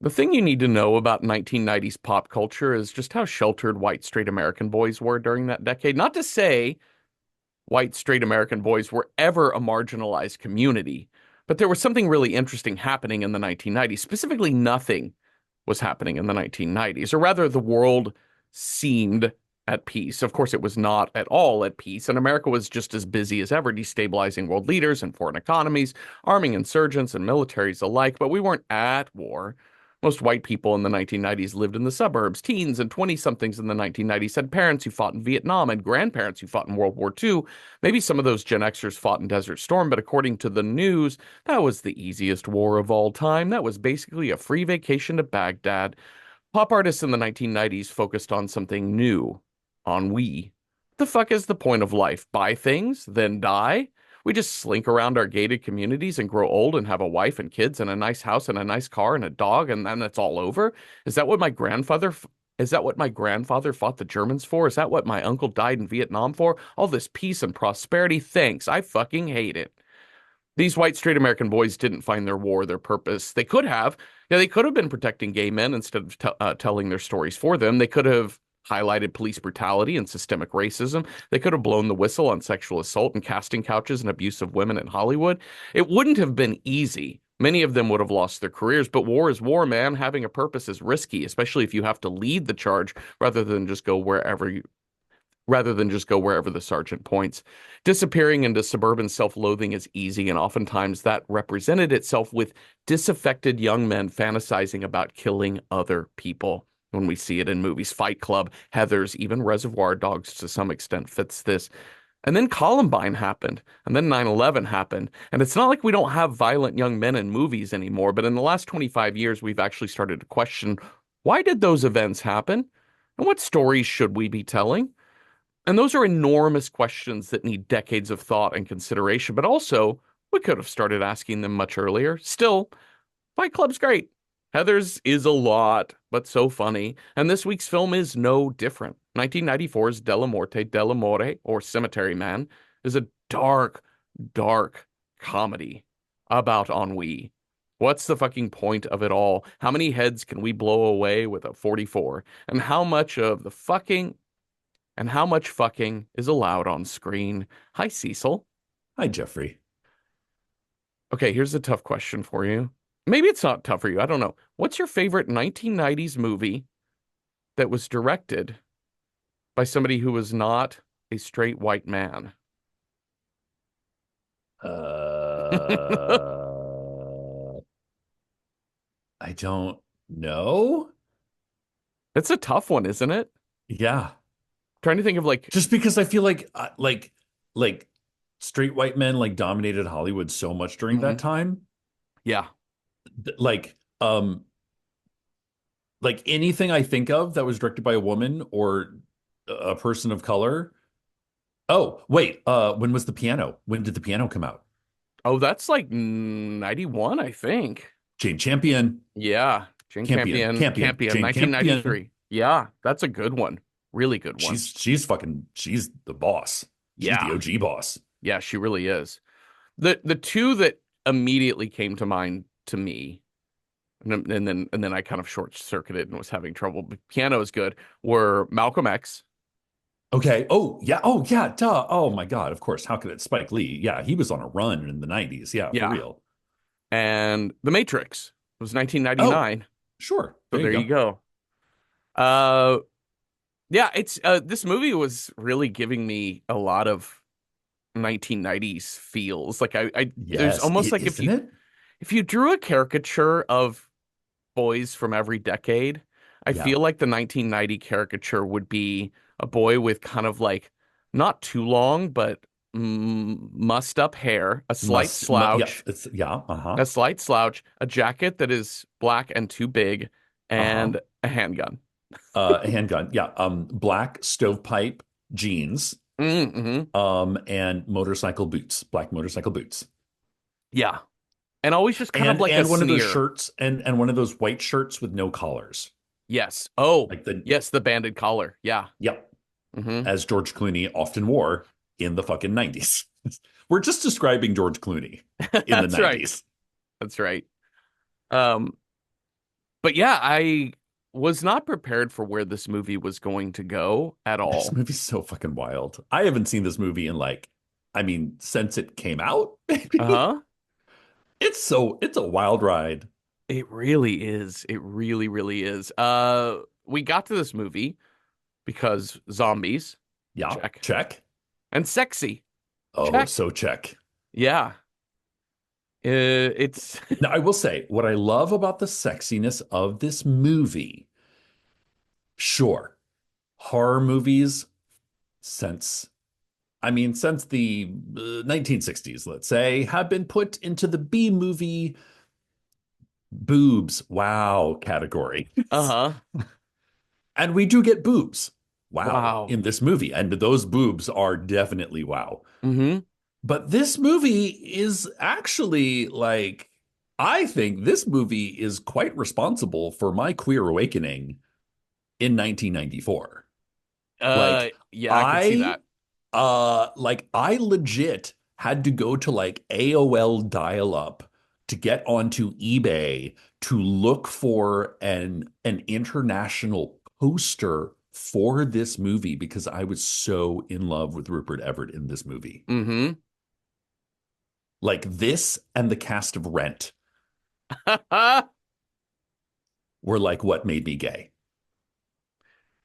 The thing you need to know about 1990s pop culture is just how sheltered white straight American boys were during that decade. Not to say white straight American boys were ever a marginalized community, but there was something really interesting happening in the 1990s. Specifically, nothing was happening in the 1990s, or rather, the world seemed at peace. Of course, it was not at all at peace, and America was just as busy as ever destabilizing world leaders and foreign economies, arming insurgents and militaries alike, but we weren't at war. Most white people in the 1990s lived in the suburbs. Teens and 20-somethings in the 1990s had parents who fought in Vietnam and grandparents who fought in World War II. Maybe some of those Gen Xers fought in Desert Storm, but according to the news, that was the easiest war of all time. That was basically a free vacation to Baghdad. Pop artists in the 1990s focused on something new, ennui. The fuck is the point of life? Buy things, then die? We just slink around our gated communities and grow old and have a wife and kids and a nice house and a nice car and a dog, and then it's all over? Is that what my grandfather is that what my grandfather fought the Germans for? Is that what my uncle died in Vietnam for? All this peace and prosperity? Thanks. I fucking hate it. These white straight American boys didn't find their war, their purpose. They could have. Yeah, they could have been protecting gay men instead of telling their stories for them. They could have highlighted police brutality and systemic racism. They could have blown the whistle on sexual assault and casting couches and abuse of women in Hollywood. It wouldn't have been easy. Many of them would have lost their careers, but war is war, man. Having a purpose is risky, especially if you have to lead the charge rather than just go wherever the sergeant points. Disappearing into suburban self-loathing is easy, and oftentimes that represented itself with disaffected young men fantasizing about killing other people. When we see it in movies, Fight Club, Heathers, even Reservoir Dogs to some extent fits this. And then Columbine happened, and then 9/11 happened. And it's not like we don't have violent young men in movies anymore, but in the last 25 years, we've actually started to question, why did those events happen? And what stories should we be telling? And those are enormous questions that need decades of thought and consideration, but also we could have started asking them much earlier. Still, Fight Club's great. Heathers is a lot, but so funny. And this week's film is no different. 1994's Della Morte, Della More, or Cemetery Man, is a dark, dark comedy about ennui. What's the fucking point of it all? How many heads can we blow away with a 44? And how much fucking is allowed on screen? Hi, Cecil. Hi, Jeffrey. Okay, here's a tough question for you. Maybe it's not tough for you. I don't know. What's your favorite 1990s movie that was directed by somebody who was not a straight white man? I don't know. It's a tough one, isn't it? Yeah, Trying to think of like, just because I feel like like straight white men like dominated Hollywood so much during that mhm. time. Yeah. Like like anything I think of that was directed by a woman or a person of color. Oh, wait, when was the piano? When did the piano come out? Oh, that's like 91, I think. Jane Campion. Yeah. Jane Campion. Campion, Campion. Campion, Jane Campion. 1993. Yeah, that's a good one. Really good one. She's the boss. She's the Yeah. OG boss. Yeah, she really is. The two that immediately came to mind to me, and then I kind of short circuited and was having trouble. But piano is good. Were Malcolm X. Okay. Oh, yeah. Oh, yeah. Duh. Oh my God. Of course. How could it? Spike Lee. Yeah, he was on a run in the 90s. Yeah, for Yeah, real. and The Matrix was Oh, 1999. sure. So There you there you go. go. Uh, yeah, it's this movie was really giving me a lot of 1990s feels. Like I there's Yes, almost it like isn't it? if you drew a caricature of boys from every decade, I Yeah. feel like the 1990 caricature would be a boy with kind of like not too long, but mussed up hair, Yeah, it's yeah, uh-huh. a jacket that is black and too big, Uh-huh. and a handgun. A handgun. Yeah. Black stovepipe jeans, Mm-hmm. and motorcycle boots, black motorcycle boots. Yeah. And always just kind of And like a and one of those sneer. shirts and one of those white shirts with no collars. Yes. Oh, Like the yes, the banded collar. Yeah. Yep, Hmm. as George Clooney often wore in the fucking 90s. We're just describing George Clooney in the That's right. 90s. That's right. Um, But yeah, I was not prepared for where this movie was going to go at This all. movie's so fucking wild. I haven't seen this movie in like, I mean, since it came out, maybe. Uh-huh. It's a wild ride. It really is. It really, really is. We got to this movie because zombies, Yeah, check. check. And sexy, Oh, check. so check. Yeah. It's Now, I will say what I love about the sexiness of this movie, sure, horror movies since, I mean, since the 1960s, let's say, have been put into the B movie boobs, wow category. uh-huh. And we do get boobs, wow, Wow. in this movie. And those boobs are definitely wow. Mm-hmm. But this movie is actually like, I think this movie is quite responsible for my queer awakening in 1994. Like Yeah, I could see I that. I legit had to go to like AOL dial-up to get onto eBay to look for an international poster for this movie because I was so in love with Rupert Everett in this movie. Mm-hmm. Like this and the cast of Rent were like what made me gay.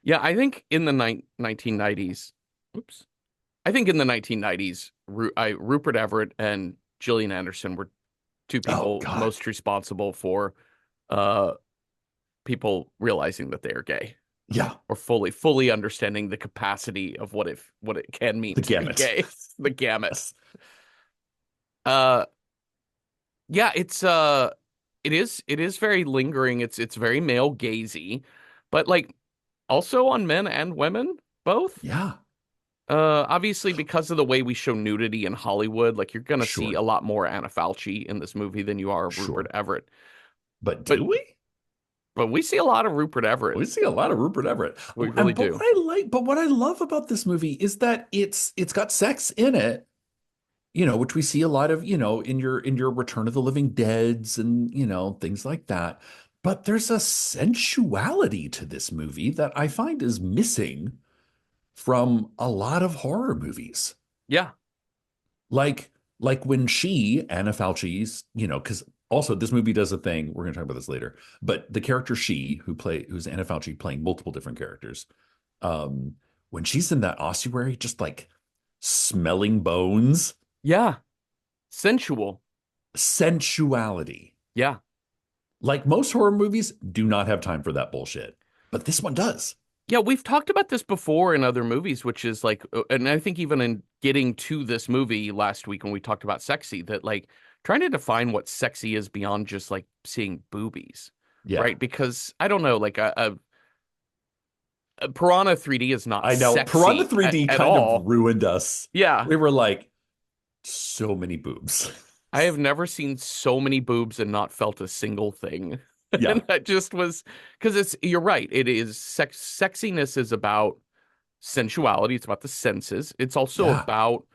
Yeah, I think in the 1990s, oops. I think in the 1990s, Rupert Everett and Gillian Anderson were two Oh people God. most responsible for uh people realizing that they are gay Yeah, or fully understanding the capacity of what it can mean the to be gamut. gay. The gamut. Yes. Uh yeah, it is very lingering. It's very male gazy, but like also on men and women both. Yeah, Obviously because of the way we show nudity in Hollywood, like you're gonna see a sure. lot more Anna Fauci in this movie than you are of Rupert Sure. Everett. But But do we? but we see a lot of Rupert Everett. We see a lot of Rupert Everett. We really And but do. what I like, but what I love about this movie is that it's got sex in it, which we see a lot of, in your Return of the Living Deads and, things like that. But there's a sensuality to this movie that I find is missing from a lot of horror movies. Yeah. Like like when Anna Fauci's, because also this movie does a thing, we're gonna talk about this later, but the character who's Anna Fauci playing multiple different characters, um, when she's in that ossuary, just like smelling bones, Yeah. Sensual. sensuality. Yeah. Like most horror movies do not have time for that bullshit. But this one does. Yeah, we've talked about this before in other movies, which is like, and I think even in getting to this movie last week when we talked about sexy, that like trying to define what sexy is beyond just like seeing boobies, Yeah. right? Because I don't know, like a Piranha 3D is not I know. Piranha sexy 3D at kind of all. ruined us. Yeah, We were like, so many boobs. I have never seen so many boobs and not felt a single thing. Yeah. And that just was because you're right. It is sexiness is about sensuality. It's about the senses. It's also Yeah. about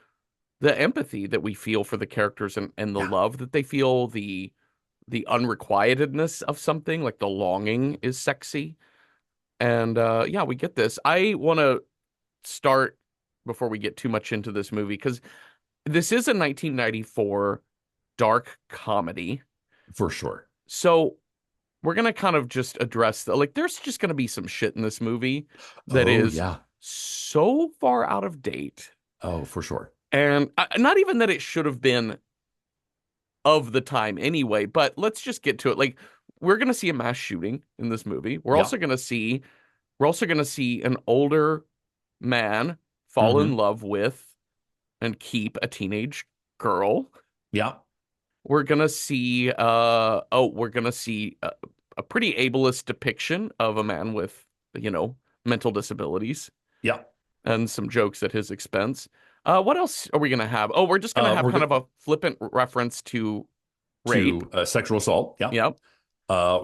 the empathy that we feel for the characters and the Yeah. love that they feel, the unrequitedness of something, like the longing is sexy. And yeah, we get this. I want to start before we get too much into this movie because this is a 1994 dark comedy. For sure. So we're gonna kind of just address like there's just gonna be some shit in this movie that Oh, is yeah. so far out of date. Oh, for sure. And not even that it should have been of the time anyway, but let's just get to it. Like we're going to see a mass shooting in this movie. Yeah. We're also going to see an older man fall in Hmm. love with and keep a teenage girl. Yeah. We're going to see a pretty ableist depiction of a man with, you know, mental disabilities Yeah. and some jokes at his expense. What else are we gonna have? Oh, we're just gonna have We're kind good of a flippant reference to rape. to sexual assault. Yeah. Yep.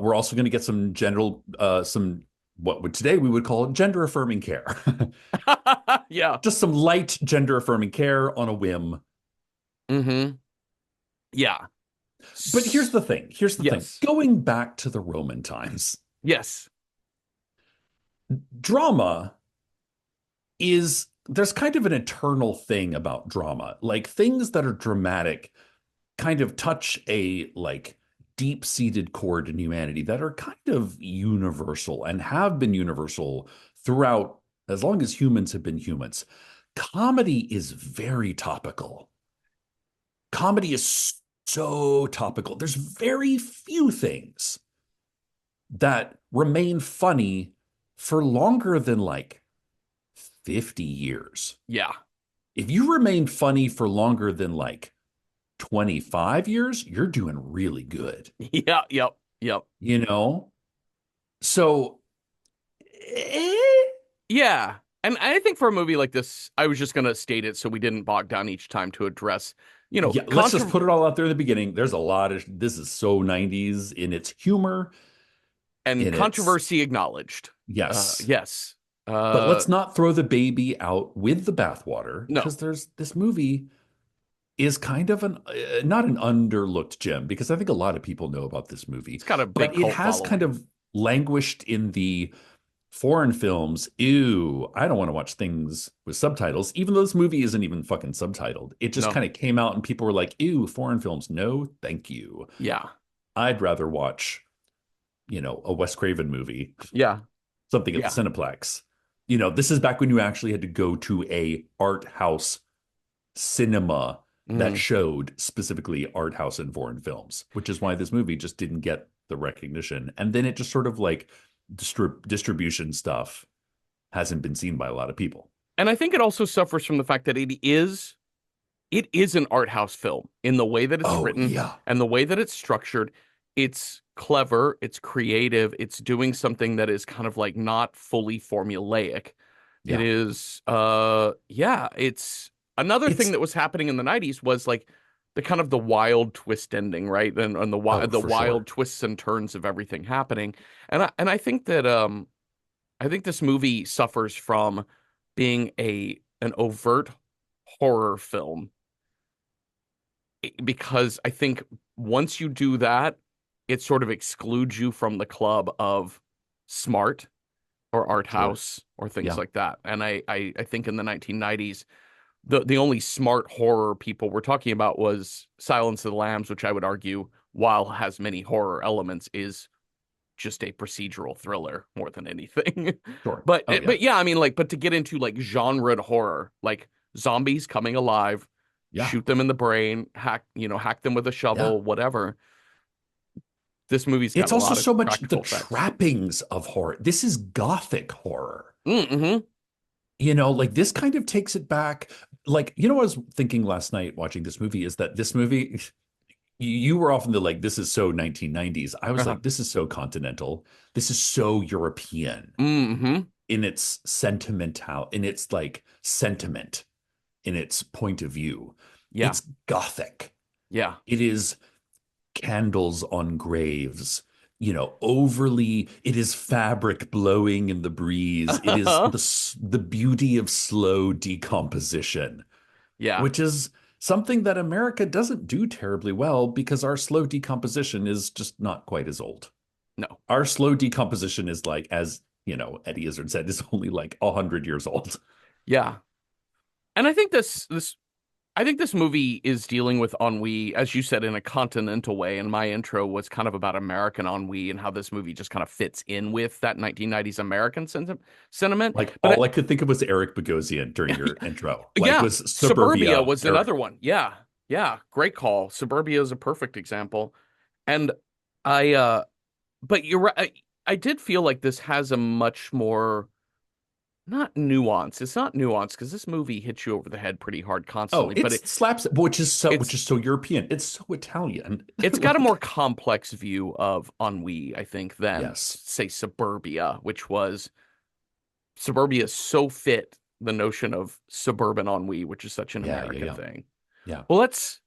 We're also going to get some general, some what would today we would call gender affirming care. Yeah. Just some light gender affirming care on a whim. Mm-hmm. Yeah. But here's the thing. Here's the thing. Yes. Going back to the Roman times, Yes. drama is there's kind of an eternal thing about drama. Like things that are dramatic kind of touch a like deep-seated chord in humanity that are kind of universal and have been universal throughout as long as humans have been humans. Comedy is very topical. Comedy is so topical. There's very few things that remain funny for longer than like 50 years. Yeah. If you remain funny for longer than like 25 years, you're doing really good, Yeah. Yep. Yep. you know? So, Yeah. And I think for a movie like this, I was just going to state it so we didn't bog down each time to address, yeah, let's just put it all out there at the beginning. There's a lot of this is so 90s in its humor, and in its controversy acknowledged. yes. Yes. But Uh, let's not throw the baby out with the bathwater no, because there's this movie is kind of an not an underlooked gem because I think a lot of people know about this movie, it's got a big but it cult has kind following. of languished in the foreign films. Ew, I don't want to watch things with subtitles, even though this movie isn't even fucking subtitled. It just No. kind of came out and people were like, ew, foreign films. No, thank you. Yeah. I'd rather watch, a Wes Craven movie, Yeah. something at the Yeah. Cineplex. This is back when you actually had to go to a art house cinema that Mm. showed specifically art house and foreign films, which is why this movie just didn't get the recognition. And then it just sort of like distribution stuff hasn't been seen by a lot of people. And I think it also suffers from the fact that it is an art house film in the way that it's Oh, written yeah. and the way that it's structured. It's clever, it's creative, it's doing something that is kind of like not fully formulaic. It Yeah. is yeah, it's another thing It's, that was happening in the 90s was like the kind of the wild twist ending, right? And oh, the for wild sure. twists and turns of everything happening. And I think that I think this movie suffers from being an overt horror film because I think once you do that, it sort of excludes you from the club of smart or art Sure. house or things Yeah. like that. And I think in the 1990s, the only smart horror people were talking about was Silence of the Lambs, which I would argue, while has many horror elements, is just a procedural thriller more than anything. Sure. But Oh, yeah. but yeah, I mean but to get into like genre horror, like zombies coming alive, Yeah. shoot them in the brain, hack them with a Yeah. shovel, whatever. This movie's got It's a also lot of so much the practical effects. trappings of horror. This is gothic horror. Mm-hmm. Like this kind of takes it back. Like, I was thinking last night watching this movie is that this movie, you were often the like, this is so 1990s. I was Uh-huh. like, this is so continental. This is so European Mm-hmm. in its in its like sentiment, in its point of view. Yeah. It's gothic. Yeah. It is candles on graves, overly, it is fabric blowing in the breeze. It is the beauty of slow decomposition, Yeah. which is something that America doesn't do terribly well because our slow decomposition is just not quite as old. No. Our slow decomposition is like, as Eddie Izzard said, is only like 100 years old. Yeah. And I think this movie is dealing with ennui, as you said, in a continental way. And my intro was kind of about American ennui and how this movie just kind of fits in with that 1990s American sentiment. Like But all I could think of was Eric Bogosian during your intro, like yeah, was Suburbia Suburbia was Eric. another one. Yeah. Yeah. Great call. Suburbia is a perfect example. And I, but you're right. I did feel like this has a much more, not nuance. It's not nuance because this movie hits you over the head pretty hard Oh, constantly, but it's slaps, which it's is so European. It's so Italian. it's got a more Like, complex view of ennui, I think, than yes. say Suburbia, which was Suburbia so fit the notion of suburban ennui, which is such an Yeah, yeah, American yeah. thing. Yeah. Well, let's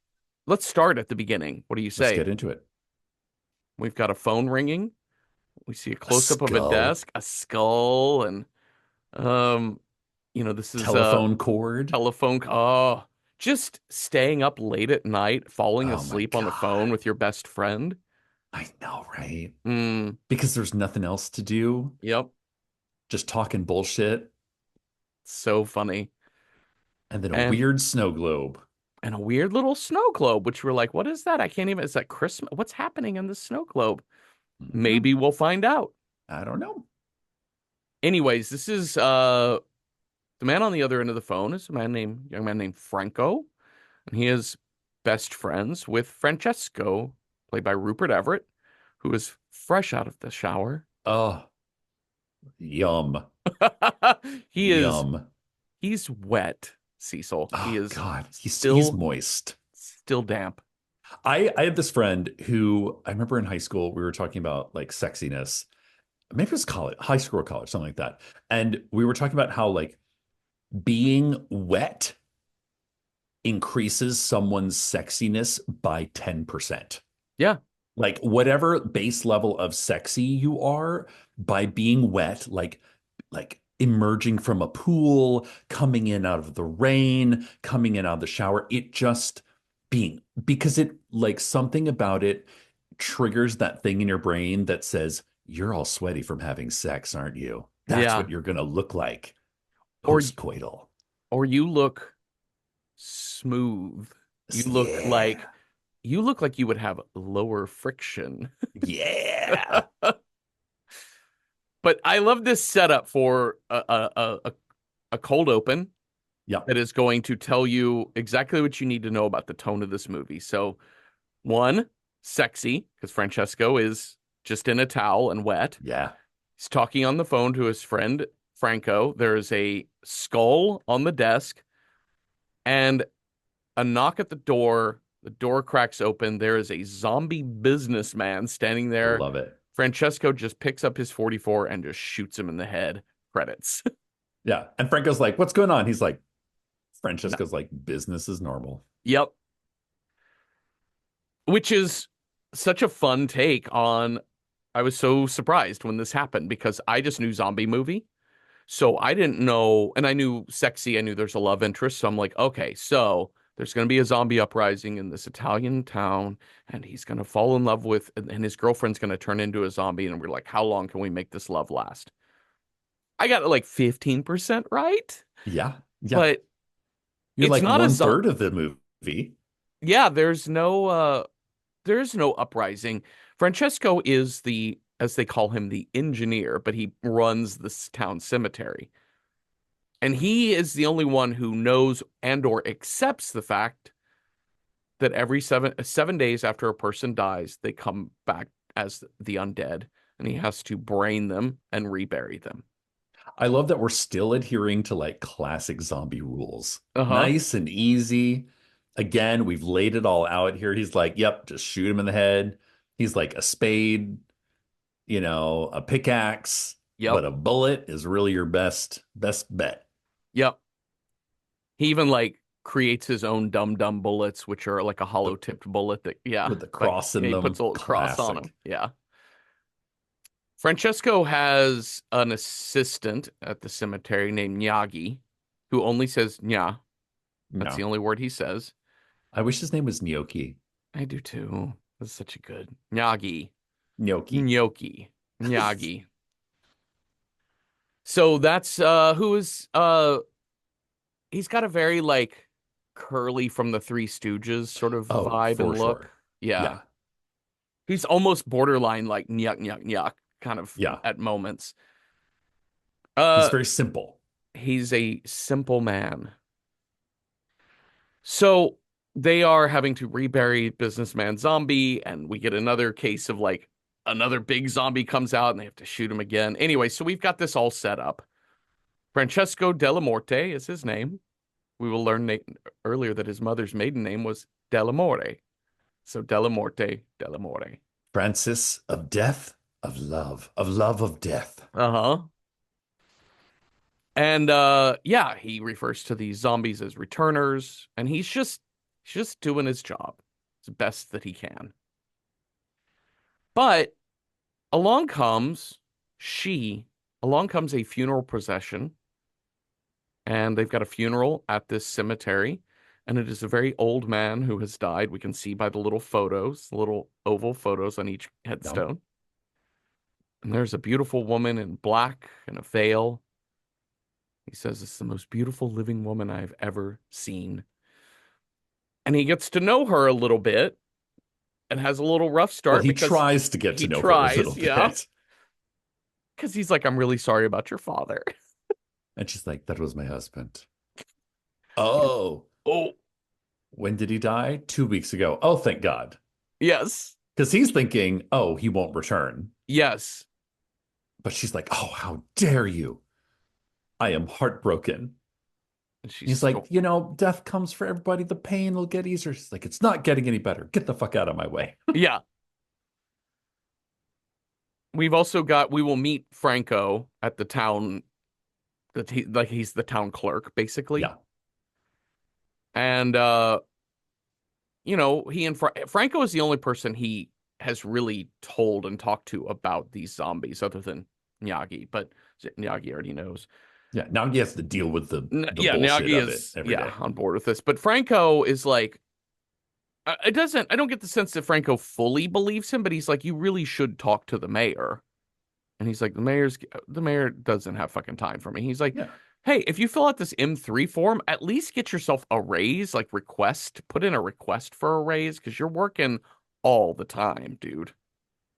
start at the beginning. What do you Let's get say? into it. We've got a phone ringing. We see a A close up of a skull, desk, a skull, and um, this is a telephone cord. telephone. Oh, Just staying up late at night, falling Oh my asleep on the phone God. with your best friend. I know, right? Mm, Because there's nothing else to do, yep. just talking bullshit, So funny. and then a And weird snow globe. and a weird little snow globe, which we're like, what is that? I can't even, is that Christmas? What's happening in the snow globe? No, Maybe we'll find out. I don't know. Anyways, this is the man on the other end of the phone is a young man named Franco, and he is best friends with Francesco, played by Rupert Everett, who is fresh out of the shower. Oh, yum, He is yum. he's wet, Cecil. He Oh is God, he's still moist. still damp. I had this friend who I remember in high school we were talking about like sexiness. Maybe it was college, high school or college, something like that. And we were talking about how like being wet increases someone's sexiness by 10%. Yeah. Like whatever base level of sexy you are by being wet, like emerging from a pool, coming in out of the rain, coming in out of the shower, it just being because it like something about it triggers that thing in your brain that says, you're all sweaty from having sex, aren't you? That's Yeah. what you're gonna look like Or post-coital. or you look smooth. You look Yeah. like you look like you would have lower friction. Yeah. But I love this setup for a cold open Yep. that is going to tell you exactly what you need to know about the tone of this movie. So, one, sexy, because Francesco is just in a towel and wet. Yeah. He's talking on the phone to his friend Franco. There is a skull on the desk and a knock at the door. The door cracks open. There is a zombie businessman standing I there. love it. Francesco just picks up his 44 and just shoots him in the head. Credits. Yeah. And Franco's like, what's going on? He's like, No. Francesca's like, business is normal. Yep. Which is such a fun take on. I was so surprised when this happened because I just knew zombie movie. So I didn't know, and I knew sexy, I knew there's a love interest. So I'm like, okay, so there's going to be a zombie uprising in this Italian town, and he's going to fall in love with, and his girlfriend's going to turn into a zombie. And we're like, how long can we make this love last? I got it like 15% right, Yeah. Yeah. but You're it's like not a one zo third of the movie. yeah, there's no uprising. Francesco is the, as they call him, the engineer, but he runs this town cemetery. And he is the only one who knows and or accepts the fact that every 7 days after a person dies, they come back as the undead, and he has to brain them and rebury them. I love that we're still adhering to like classic zombie rules. Uh-huh. Nice and easy. Again, we've laid it all out here. He's like, yep, just shoot him in the head. He's like a spade, a pickaxe, Yep. but a bullet is really your best bet Yep. He even like creates his own dumb bullets, which are like a hollow with, tipped bullet that, yeah, with the like cross yeah, in he puts them. a little cross on him. Classic. Yeah. Francesco has an assistant at the cemetery named Nagi, who only says nya. That's the No. only word he says. I wish his name was Gnocchi. I do too. That's such a good Nagi. Gnocchi. Gnocchi. Nagi. So that's who is he's got a very like curly from the Three Stooges sort of Oh, vibe and for look. sure. Yeah. Yeah. He's almost borderline like nyuk kind of Yeah. at moments. He's Uh very simple. he's a simple man. So they are having to rebury businessman zombie, and we get another case of like another big zombie comes out and they have to shoot him again. Anyway, so we've got this all set up. Francesco Della Morte is his name. We will learn earlier that his mother's maiden name was Della More. So Della Morte, Della More. Francis of death, of love of death. Uh-huh. And yeah, he refers to these zombies as returners, and he's just doing his job as best that he can. But along comes she, along comes a funeral procession, and they've got a funeral at this cemetery. And it is a very old man who has died. We can see by the little photos, the little oval photos on each No. headstone. And there's a beautiful woman in black and a veil. He says it's the most beautiful living woman I've ever seen. And he gets to know her a little bit and has a little rough Well, start he because tries to get to he know her a little tries, yeah. bit. Because he's like, I'm really sorry about your father. And she's like, that was my husband. He goes, Oh, oh, when did he die? 2 weeks ago. Oh, thank God. yes, Because he's thinking, oh, he won't return. yes. But she's like, oh, how dare you? I am heartbroken. And she's He's like, still, death comes for everybody. The pain will get easier. She's like, it's not getting any better. Get the fuck out of my way. yeah. We've also got, we will meet Franco at the town, that he, like he's the town clerk, basically. Yeah. And, he and Franco is the only person he has really told and talked to about these zombies other than Nagi, but Nagi already knows. Yeah. Now he has to deal with the Yeah, bullshit Nagi of it is every yeah day. on board with this, but Franco is like, I don't get the sense that Franco fully believes him, but he's like, you really should talk to the mayor, and he's like, the mayor doesn't have fucking time for me. He's like, Yeah. hey, if you fill out this M3 form, at least get yourself a raise, like put in a request for a raise because you're working all the time, dude.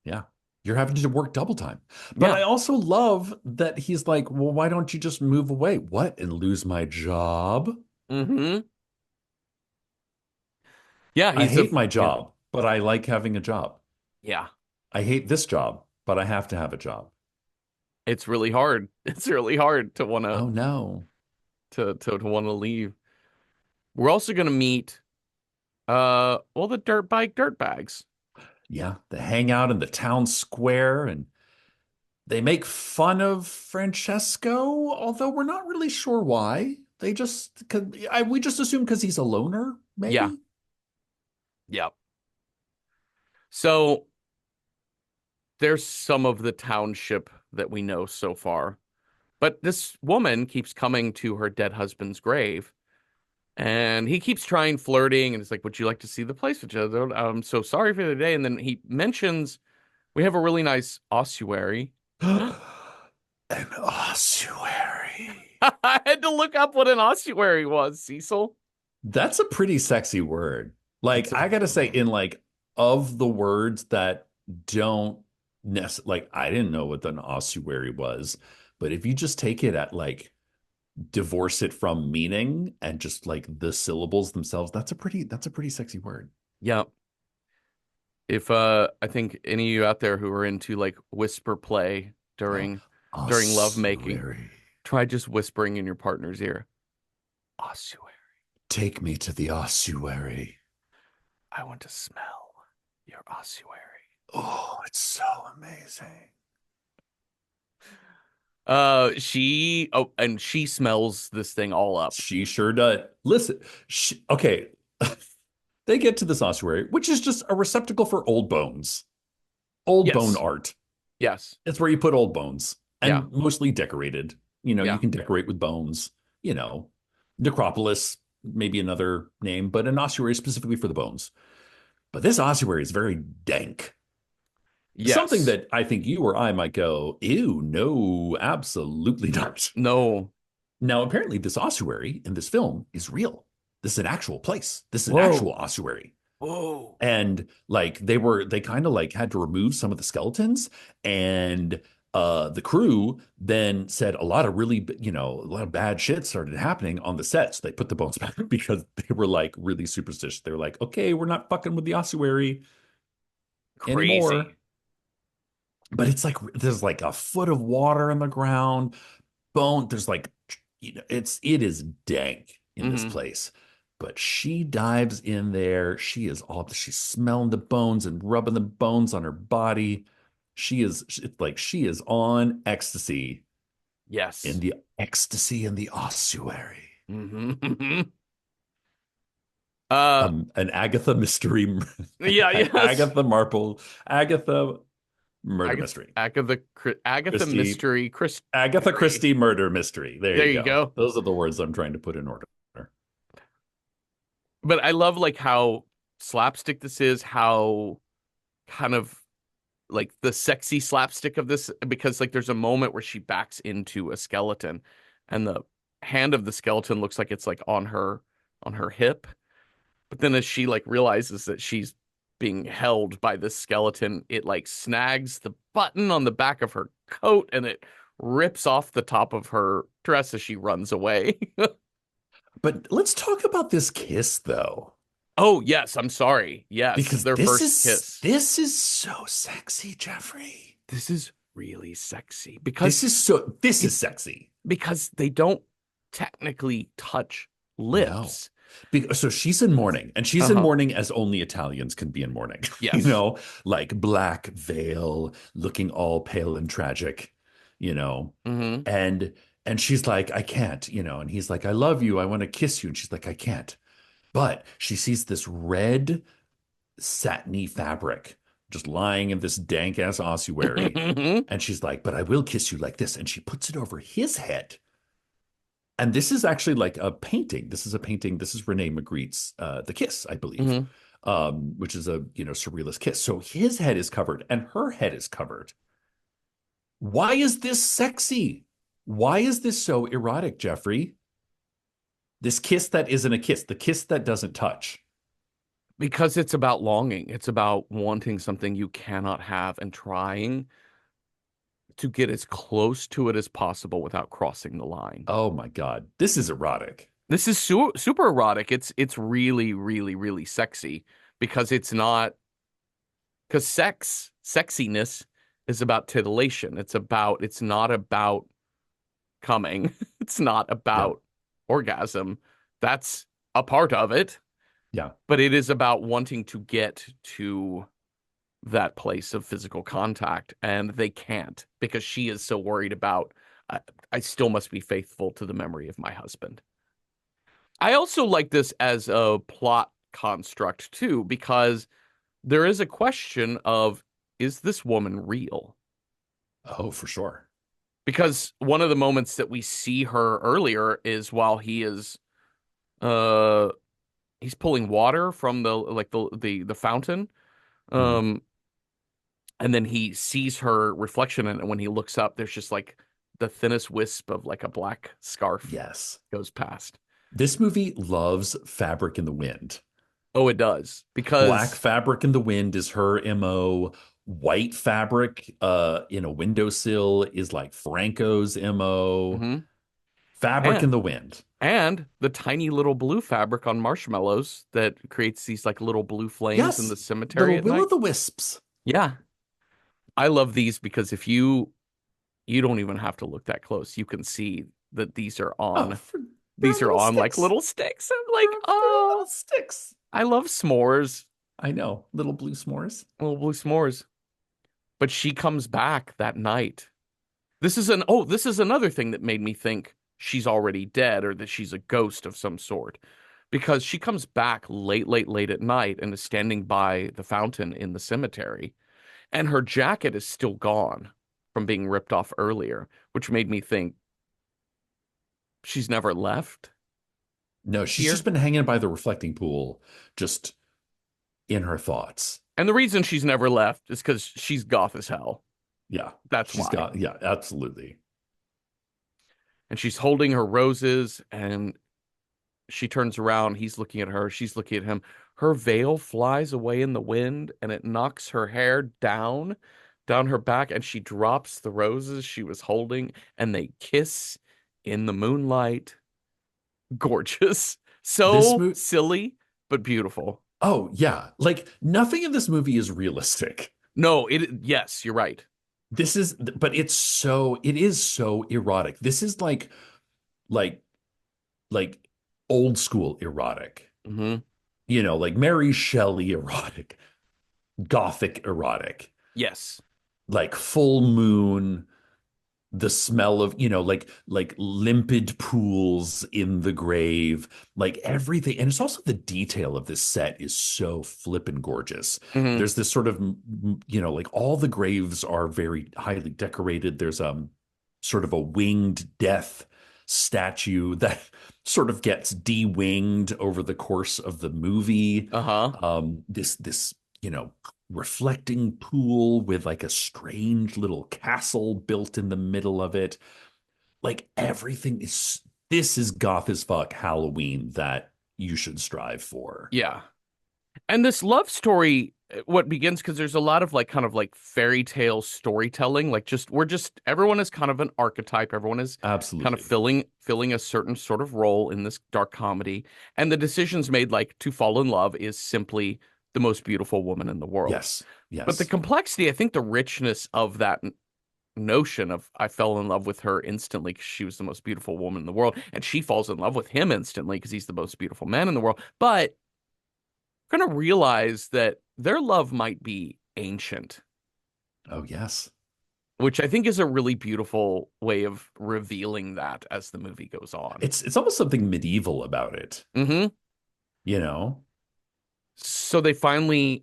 Yeah. You're having to work double time. But Yeah. I also love that he's like, well, why don't you just move away? What? And lose my job? Mm-hmm. Yeah, I he's a hate my yeah. job, but I like having a job. Yeah. I hate this job, but I have to have a job. It's really hard. It's really hard to wanna Oh no. to wanna leave. We're also gonna meet the dirt bike dirtbags. Yeah. They hang out in the town square and they make fun of Francesco, although we're not really sure why. We just assume because he's a loner, Yeah. maybe. Yeah. So there's some of the township that we know so far. But this woman keeps coming to her dead husband's grave, and he keeps trying flirting, and it's like, would you like to see the place? I'm so sorry for the day. And then he mentions we have a really nice ossuary. An ossuary. I had to look up what an ossuary was, Cecil. That's a pretty sexy word. It's Like, a I gotta say, in like of the words that don't like, I didn't know what an ossuary was, but if you just take it at like divorce it from meaning and just like the syllables themselves, that's a pretty sexy word. yeah. If I think any of you out there who are into like whisper play Oh, during love making, ossuary. try just whispering in your partner's ear. Ossuary. Take me to the ossuary. I want to smell your ossuary. Oh, it's so amazing. And she smells this thing all up. She sure does. Listen, okay. They get to this ossuary, which is just a receptacle for old bones, old bone Yes. art. Yes. It's where you put old bones Yeah. and mostly decorated. You Yeah. can decorate with bones, you know, necropolis, maybe another name, but an ossuary specifically for the bones. But this ossuary is very dank. Something Yes. that I think you or I might go, ew, no, absolutely not. No. Now, apparently, this ossuary in this film is real. This is an actual place. This is an actual Whoa. ossuary. Whoa. And like they kind of like had to remove some of the skeletons, and the crew then said a lot of really, a lot of bad shit started happening on the set. So they put the bones back because they were like really superstitious. They were like, okay, we're not fucking with the ossuary anymore. Crazy. But it's like there's like a foot of water in the ground. There's like, it is dank in this Hmm. place. But she dives in there. She's smelling the bones and rubbing the bones on her body. It's like she is on Yes. ecstasy in the ossuary. Hmm. Uh, An Agatha mystery, yeah, yes. Agatha murder Agatha, mystery. Agatha Christie, Mystery Agatha Christie. Christie murder mystery. There There you you go. go. Those are the words I'm trying to put in order. But I love like how slapstick this is, how kind of like the sexy slapstick of this, because like there's a moment where she backs into a skeleton and the hand of the skeleton looks like it's like on her hip. But then as she like realizes that she's being held by this skeleton, it like snags the button on the back of her coat and it rips off the top of her dress as she runs away. But let's talk about this kiss though, Oh, yes, I'm sorry. Yes, because their first kiss. this is so sexy, Jeffrey. This is really sexy This is it sexy. because they don't technically touch No. lips. So she's in mourning, and she's in Uh-huh. mourning as only Italians can be in mourning. Yes. Like black veil, looking all pale and tragic, you know. Hmm. And and she's like, I can't, and he's like, I love you, I want to kiss you. And she's like, I can't. But she sees this red satiny fabric just lying in this dank ass ossuary. And she's like, but I will kiss you like this. And she puts it over his head. And this is actually like a painting. This is a painting. This is Rene Magritte's The Kiss, I believe, Hmm. which is a surrealist kiss. So his head is covered and her head is covered. Why is this sexy? Why is this so erotic, Jeffrey? This kiss that isn't a kiss, the kiss that doesn't touch. Because it's about longing. It's about wanting something you cannot have and trying to get as close to it as possible without crossing the line. Oh my God, this is erotic. This is super erotic. It's really, really, really sexy because it's not because sexiness is about titillation. It's not about coming. It's not Yeah, about orgasm. That's a part of it, yeah. but it is about wanting to get to that place of physical contact, and they can't because she is so worried about, I, I still must be faithful to the memory of my husband. I also like this as a plot construct too, because there is a question of, is this woman real? Oh, for sure. Because one of the moments that we see her earlier is while uh he's pulling water from the fountain. Mhm. Um and then he sees her reflection in it, and when he looks up, there's just like the thinnest wisp of like a black scarf Yes. goes past. This movie loves fabric in the wind. Oh, it does. Black Because fabric in the wind is her MO. White fabric in a windowsill is like Franco's MO. mhm. Fabric and in the wind. and the tiny little blue fabric on marshmallows that creates these like little blue flames in Yes, the cemetery little at will o' night. the wisps. Yeah, I love these because if you don't even have to look that close. You can see that Oh, they're these are little on like sticks. little sticks. I'm like, They're oh, little sticks. I love s'mores, I know, little blue s'mores. little blue s'mores. But she comes back that night. This is another thing that made me think she's already dead or that she's a ghost of some sort. Because she comes back late, late, late at night and is standing by the fountain in the cemetery, and her jacket is still gone from being ripped off earlier, which made me think she's never left No, she's just here. been hanging by the reflecting pool, just in her thoughts. And the reason she's never left is because she's goth as hell. Yeah, That's why. yeah, absolutely. And she's holding her roses, and she turns around. He's looking at her. She's looking at him. Her veil flies away in the wind, and it knocks her hair down her back, and she drops the roses she was holding, and they kiss in the moonlight. Gorgeous. This So movie, silly, but beautiful. oh yeah, like nothing in this movie is realistic. No, yes, you're right. But it is so erotic. This is like, like old school erotic, Hmm. like Mary Shelley erotic, gothic erotic, Yes. like full moon, the smell of, like limpid pools in the grave, like everything. And it's also the detail of this set is so flippin' gorgeous. Hmm. There's this sort of, like all the graves are very highly decorated. There's sort of a winged death statue that sort of gets de-winged over the course of the movie. Uh-huh. This reflecting pool with like a strange little castle built in the middle of it. Like everything is this is goth as fuck Halloween that you should strive for. Yeah. And this love story, what begins because there's a lot of like kind of like fairy tale storytelling. Like just we're just everyone is kind of an archetype. Everyone is kind of Absolutely. filling a certain sort of role in this dark comedy. And the decisions made like to fall in love is simply the most beautiful woman in the world. Yes. But the Yes. complexity, I think the richness of that notion of I fell in love with her instantly because she was the most beautiful woman in the world, and she falls in love with him instantly because he's the most beautiful man in the world. But going to realize that their love might be ancient, Oh, yes. which I think is a really beautiful way of revealing that as the movie goes on. It's almost something medieval about it, Hmm. you know? So they finally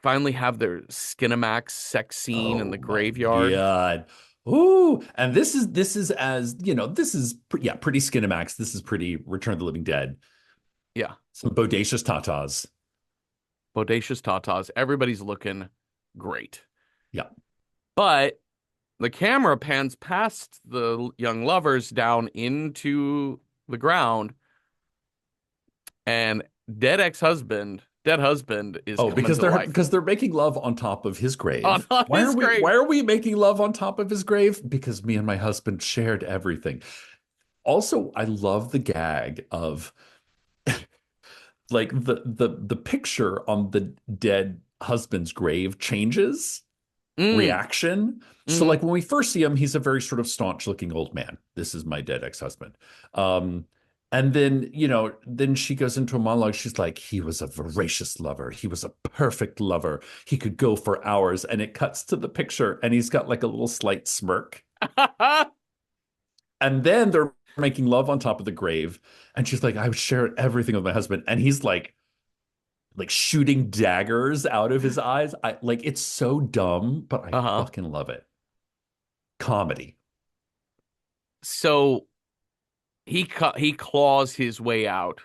have their Skinamax sex scene in the Oh my graveyard. God. Ooh, and this is as, this is yeah, pretty Skinamax. This is pretty Return of the Living Dead. Yeah, Some bodacious tatas. bodacious tatas. Everybody's looking great, Yeah. but the camera pans past the young lovers down into the ground, and dead husband is Oh, coming because to they're life because they're making love on top of his grave. on Why are his we grave. why are we making love on top of his grave? Because me and my husband shared everything. Also, I love the gag of like the picture on the dead husband's grave changes Mm, reaction. So hmm. like when we first see him, he's a very sort of staunch looking old man. This is my dead ex-husband. And then, then she goes into a monologue. She's like, he was a voracious lover. He was a perfect lover. He could go for hours. And it cuts to the picture and he's got like a little slight smirk. And then they're making love on top of the grave. And she's like, I would share everything with my husband. And he's like shooting daggers out of his eyes. I like it's so dumb, but I Uh-huh. fucking love it. Comedy. So he claws his way out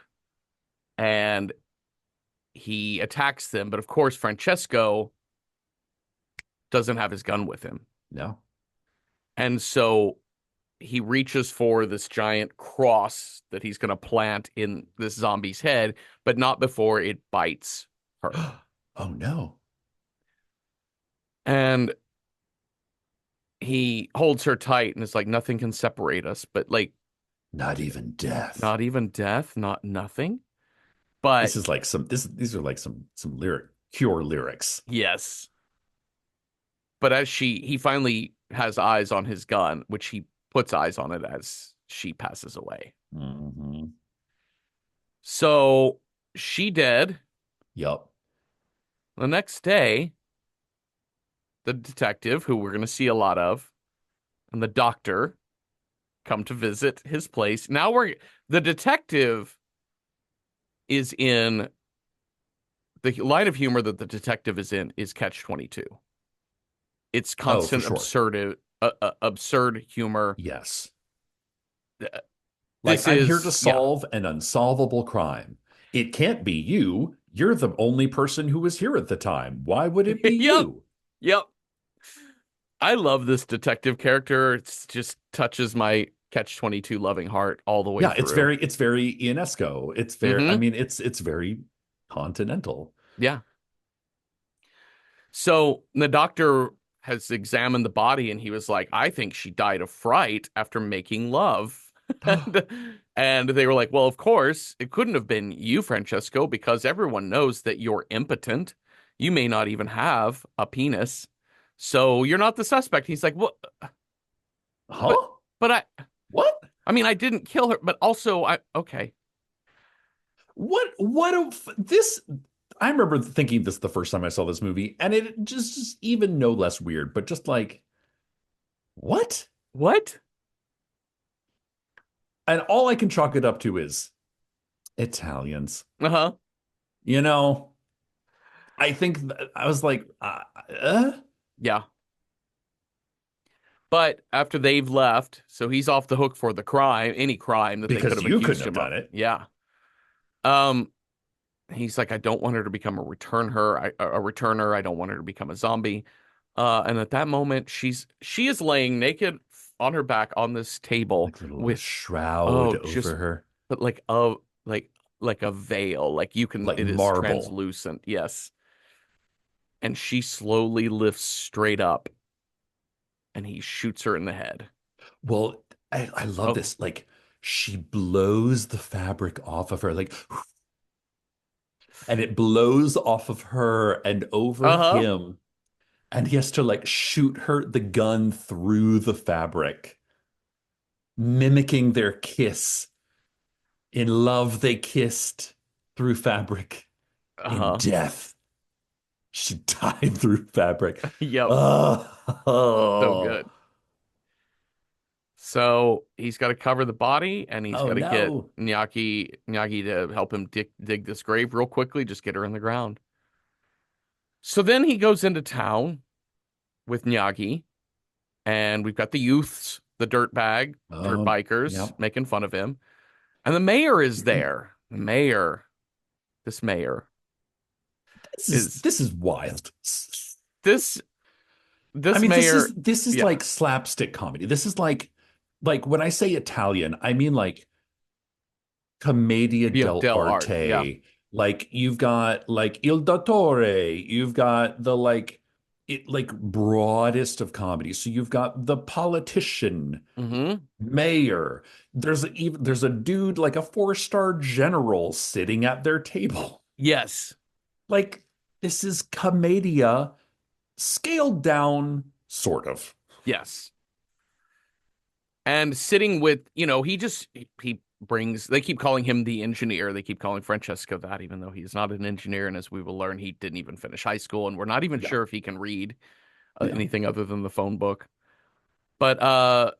and he attacks them, but of course Francesco doesn't have his gun with him. No. And so he reaches for this giant cross that he's going to plant in this zombie's head, but not before it bites her. Oh no. And he holds her tight and is like, nothing can separate us, but like, Not even death. not even death, not nothing. But These are like some lyric cure lyrics. yes, but as he finally has eyes on his gun, which he puts eyes on it as she passes away. Hmm. So she dead. Yup. The next day, the detective, who we're going to see a lot of, and the doctor come to visit his place. Now the detective is in the line of humor that the detective is in is catch 22. It's Oh, for constant sure. absurd humor. Yes. Like This I'm here to is yeah. solve an unsolvable crime. It can't be you. You're the only person who was here at the time. Why would it be Yep. you? Yep. I love this detective character. It just touches my catch 22 loving heart all the way Yeah, through. it's very Ionesco. It's very, I Hmm. mean, it's very continental. Yeah. So the doctor has examined the body and he was like, I think she died of fright after making love. And, and they were like, well, of course, it couldn't have been you, Francesco, because everyone knows that you're impotent. You may not even have a penis. So you're not the suspect. He's like, what? But, Huh? but What? I mean, I didn't kill her, but also okay. This I remember thinking this the first time I saw this movie, and it just even no less weird, but just like, what? What? And all I can chalk it up to is Italians. Uh-huh. You know, I think I was like, Yeah. But after they've left, so he's off the hook for the crime, any crime that they could Because have you couldn't accused have him done of. it. Yeah. Um, he's like, I don't want her to become a returner. I don't want her to become a zombie. And at that moment, she is laying naked on her back on this table Like a little with shroud oh, over just her, but like like a veil, like you can like it is marble. translucent, yes. And she slowly lifts straight up, and he shoots her in the head. Well, I love Oh, this. Like she blows the fabric off of her, like, and it blows off of her and over uh-huh. him. And he has to like shoot her the gun through the fabric, mimicking their kiss. In love, they kissed through fabric. In Uh-huh. death, she died through fabric. Yep. So Oh, good. So he's got to cover the body, and he's oh got to get no. Nagi to help him dig this grave real quickly, just get her in the ground. So then he goes into town with Nagi, and we've got the youths, the dirt Oh, bikers, yep. making fun of him. And the mayor is there. This mayor is This is wild. this I this mean, mayor, this is yeah, like slapstick comedy. This is like when I say Italian, I mean like commedia Del Art, yeah. dell'arte. Like you've got like Il Dottore, you've got the like broadest of comedies. So you've got the politician, Mm-hmm. mayor. There's a dude like a four-star general sitting at their table. Yes, Like this is commedia scaled down, sort of. yes. And sitting with, he brings, they keep calling him the engineer. They keep calling Francesco that, even though he's not an engineer. And as we will learn, he didn't even finish high school. And we're not even Yeah, sure if he can read yeah, anything other than the phone book. But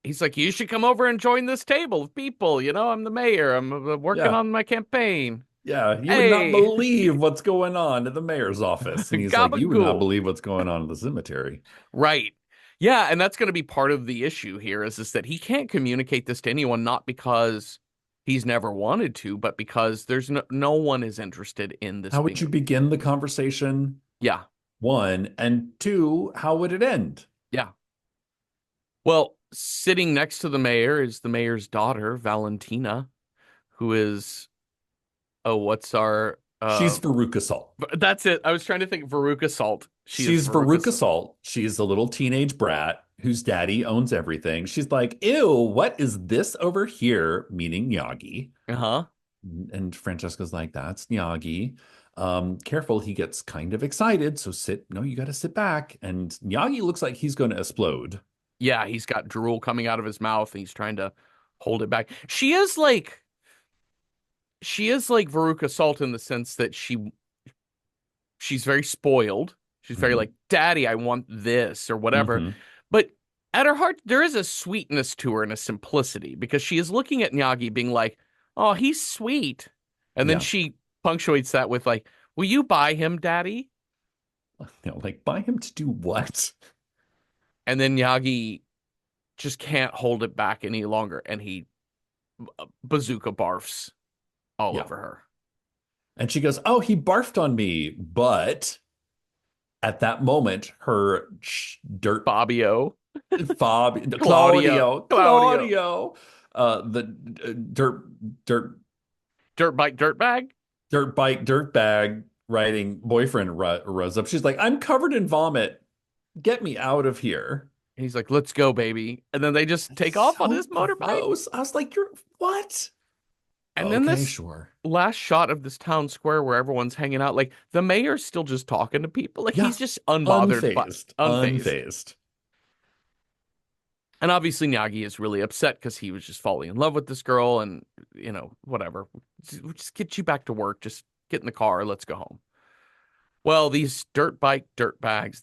he's like, you should come over and join this table of people. I'm the mayor. I'm working yeah. on my campaign. Yeah, you would not Hey, believe what's going on at the mayor's office. And he's like, you would not gabagool. believe what's going on in the cemetery. Right. Yeah, and that's going to be part of the issue here is that he can't communicate this to anyone, not because he's never wanted to, but because there's no one is interested in this How would being. you begin the conversation? Yeah, One, and two, how would it end? yeah. Well, sitting next to the mayor is the mayor's daughter, Valentina, who is, oh, what's our She's Veruca Salt. that's it. I was trying to think Veruca Salt. She is She's Veruca Veruca Salt. Salt. She's a little teenage brat whose daddy owns everything. She's like, ew, what is this over here? Meaning Nagi. Uh-huh. And Francesca's like, that's Nagi. Careful, he gets kind of excited. So no, you got to sit back. And Nagi looks like he's going to explode. Yeah, he's got drool coming out of his mouth and he's trying to hold it back. She is like Veruca Salt in the sense that she's very spoiled. She's very Hmm. like, Daddy, I want this or whatever. Hmm. But at her heart, there is a sweetness to her and a simplicity because she is looking at Nyagi being like, oh, he's sweet. And then Yeah. she punctuates that with like, will you buy him, Daddy? Like buy him to do what? And then Nyagi just can't hold it back any longer. And he bazooka barfs all Yeah. over her. And she goes, oh, he barfed on me. But at that moment, her dirt Fabio, Claudio, Claudio, the dirt, dirt, dirt bag. dirt bike, dirt bag riding boyfriend rose up. She's like, I'm covered in vomit. Get me out of here. And he's like, let's go, baby. And then they just It's take off on so his motorbike. gross. I was like, you're what? And then Okay, this sure. last shot of this town square where everyone's hanging out, like the mayor's still just talking to people. Like Yeah, he's just unbothered, but unfazed, unfazed. unfazed. And obviously Nyagi is really upset because he was just falling in love with this girl and, whatever. Just get you back to work. Just get in the car. Let's go home. Well, these dirt bags,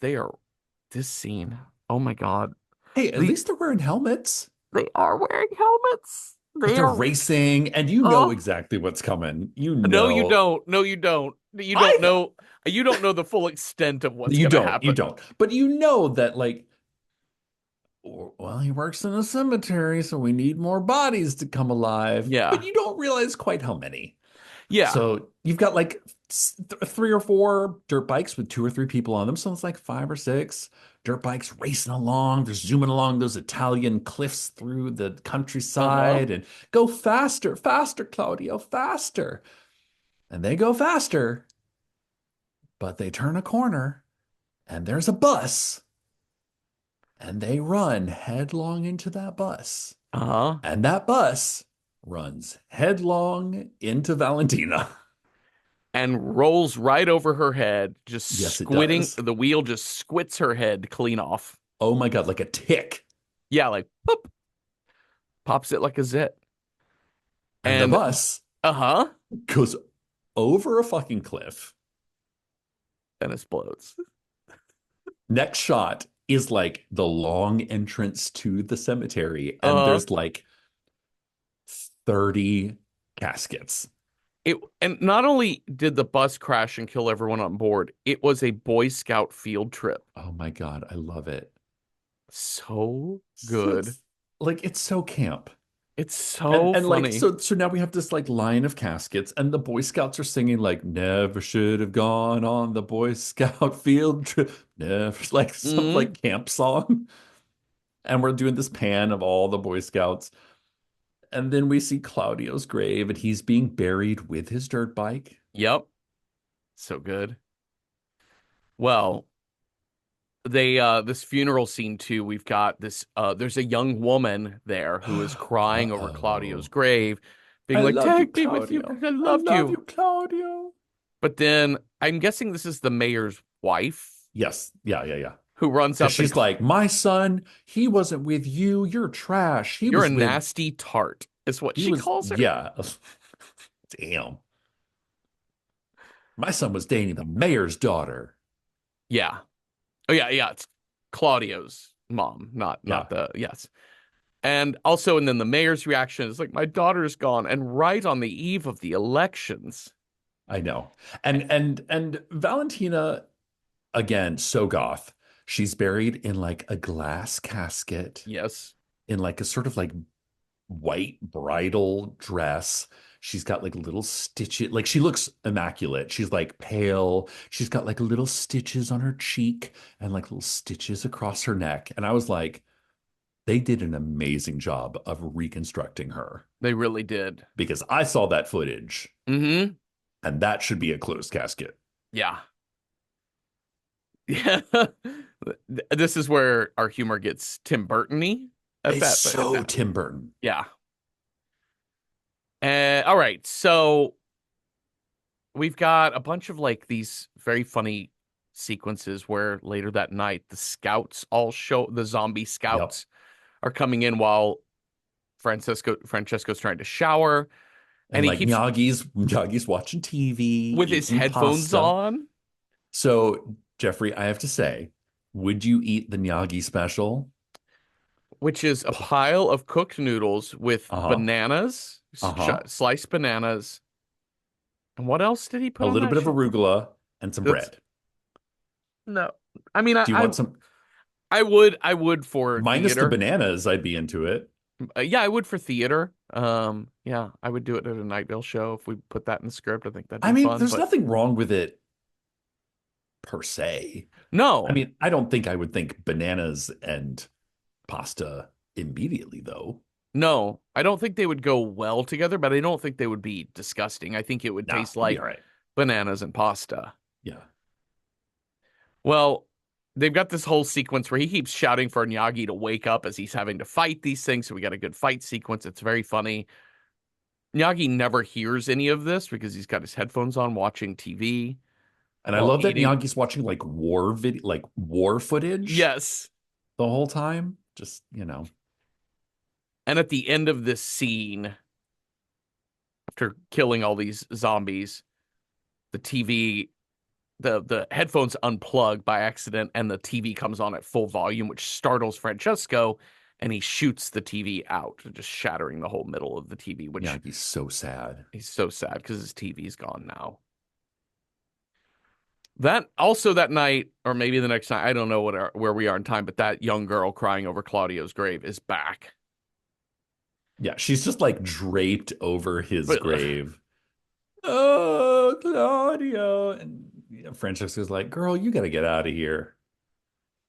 this scene. Oh my God. Hey, at The, least they're wearing helmets, they are wearing helmets. but They they're are, racing, and you know oh, exactly what's coming. no, you don't. No, you don't. I You don't know the full extent of what's You going to don't, you happen. don't. But you know that like Well, he works in a cemetery, so we need more bodies to come alive. But Yeah. you don't realize quite how many. Yeah. So you've got like three or four dirt bikes with two or three people on them. So it's like five or six dirt bikes racing along. They're zooming along those Italian cliffs through the Uh-huh. countryside and go faster, faster, Claudio, faster. And they go faster, but they turn a corner and there's a bus and they run headlong into that bus. Uh-huh. And that bus runs headlong into Valentina. And rolls right over her head, just Yes, it squitting. does. The wheel just squits her head clean off. Oh my God, like a tick. Yeah, like boop, pops it like a zit. And the And bus uh-huh, goes over a fucking cliff. and explodes. Next shot is like the long entrance to the cemetery, and Uh-huh. there's like 30 caskets. It and not only did the bus crash and kill everyone on board, it was a Boy Scout field trip. Oh my God, I love it. So So good. it's like it's so camp. It's And so and like funny. so now we have this like line of caskets and the Boy Scouts are singing like never should have gone on the Boy Scout field trip. Never like some Hmm. like camp song. And we're doing this pan of all the Boy Scouts. And then we see Claudio's grave and he's being buried with his dirt bike. Yep. So good. Well, they this funeral scene too, we've got this there's a young woman there who is crying over Claudio's Uh-oh. grave, being I like, love you, "Take me with you Claudio. because I I loved love you, you." Claudio. But then I'm guessing this is the mayor's wife Yes. Yeah, yeah, yeah. who runs Because up and she's like, my son, he wasn't with you. You're trash. He "You're a was with, nasty tart," is what he she was, calls her. yeah. Damn. My son was dating the mayor's daughter. Yeah. Oh yeah, yeah, it's Claudio's mom, not Yeah, the yes. And then the mayor's reaction is like, "My daughter's gone," and right on the eve of the elections. I know. And Valentina, again, so goth. She's buried in like a glass casket, Yes, in like a sort of like white bridal dress. She's got like little stitches. Like she looks immaculate. She's like pale. She's got like little stitches on her cheek and like little stitches across her neck. And I was like, they did an amazing job of reconstructing her they really did. because I saw that footage Mm-hmm. and that should be a closed casket. Yeah. Yeah. This is where our humor gets Tim Burton-y at It's that, but so Tim Burton. yeah. All right. So we've got a bunch of like these very funny sequences where later that night the zombie Yep. scouts are coming in while Francesco's trying to shower, and And he like keeps Miyagi's watching TV, with his eating headphones pasta. on, So, Jeffrey, I have to say, would you eat the Nagi special? which is a pile of cooked noodles with Uh-huh. bananas, Uh-huh. sliced bananas. And what else did he A put on little that bit of shit? arugula and some That's bread. no. I mean, Do you want some? I would for Minus the theater. bananas, I'd be into it. Yeah, I would for theater. Yeah, I would do it at a Night Vale show if we put that in the script. I think that'd I be mean, fun. there's But nothing wrong with it per se. I no, mean, I don't think I would think bananas and pasta immediately, though. no, I don't think they would go well together. But I don't think they would be disgusting. I think it would Nah, taste it'd be like all right. bananas and pasta. Yeah. Well, they've got this whole sequence where he keeps shouting for Nagi to wake up as he's having to fight these things. So we got a good fight sequence. It's very funny. Nagi never hears any of this because he's got his headphones on watching TV And I while love that eating. Miyagi's watching like war footage Yes. the whole time. Just, you know. And at the end of this scene, after killing all these zombies, the TV, the headphones unplug by accident, and the TV comes on at full volume, which startles Francesco, and he shoots the TV out, just shattering the whole middle of the TV, which Miyagi's so sad. he's so sad because his TV's gone now. That also that night, or maybe the next night, I don't know where we are in time, but that young girl crying over Claudio's grave is back. Yeah, she's just like draped over his But grave. Oh, Claudio. And Francesca's like, girl, you got to get out of here.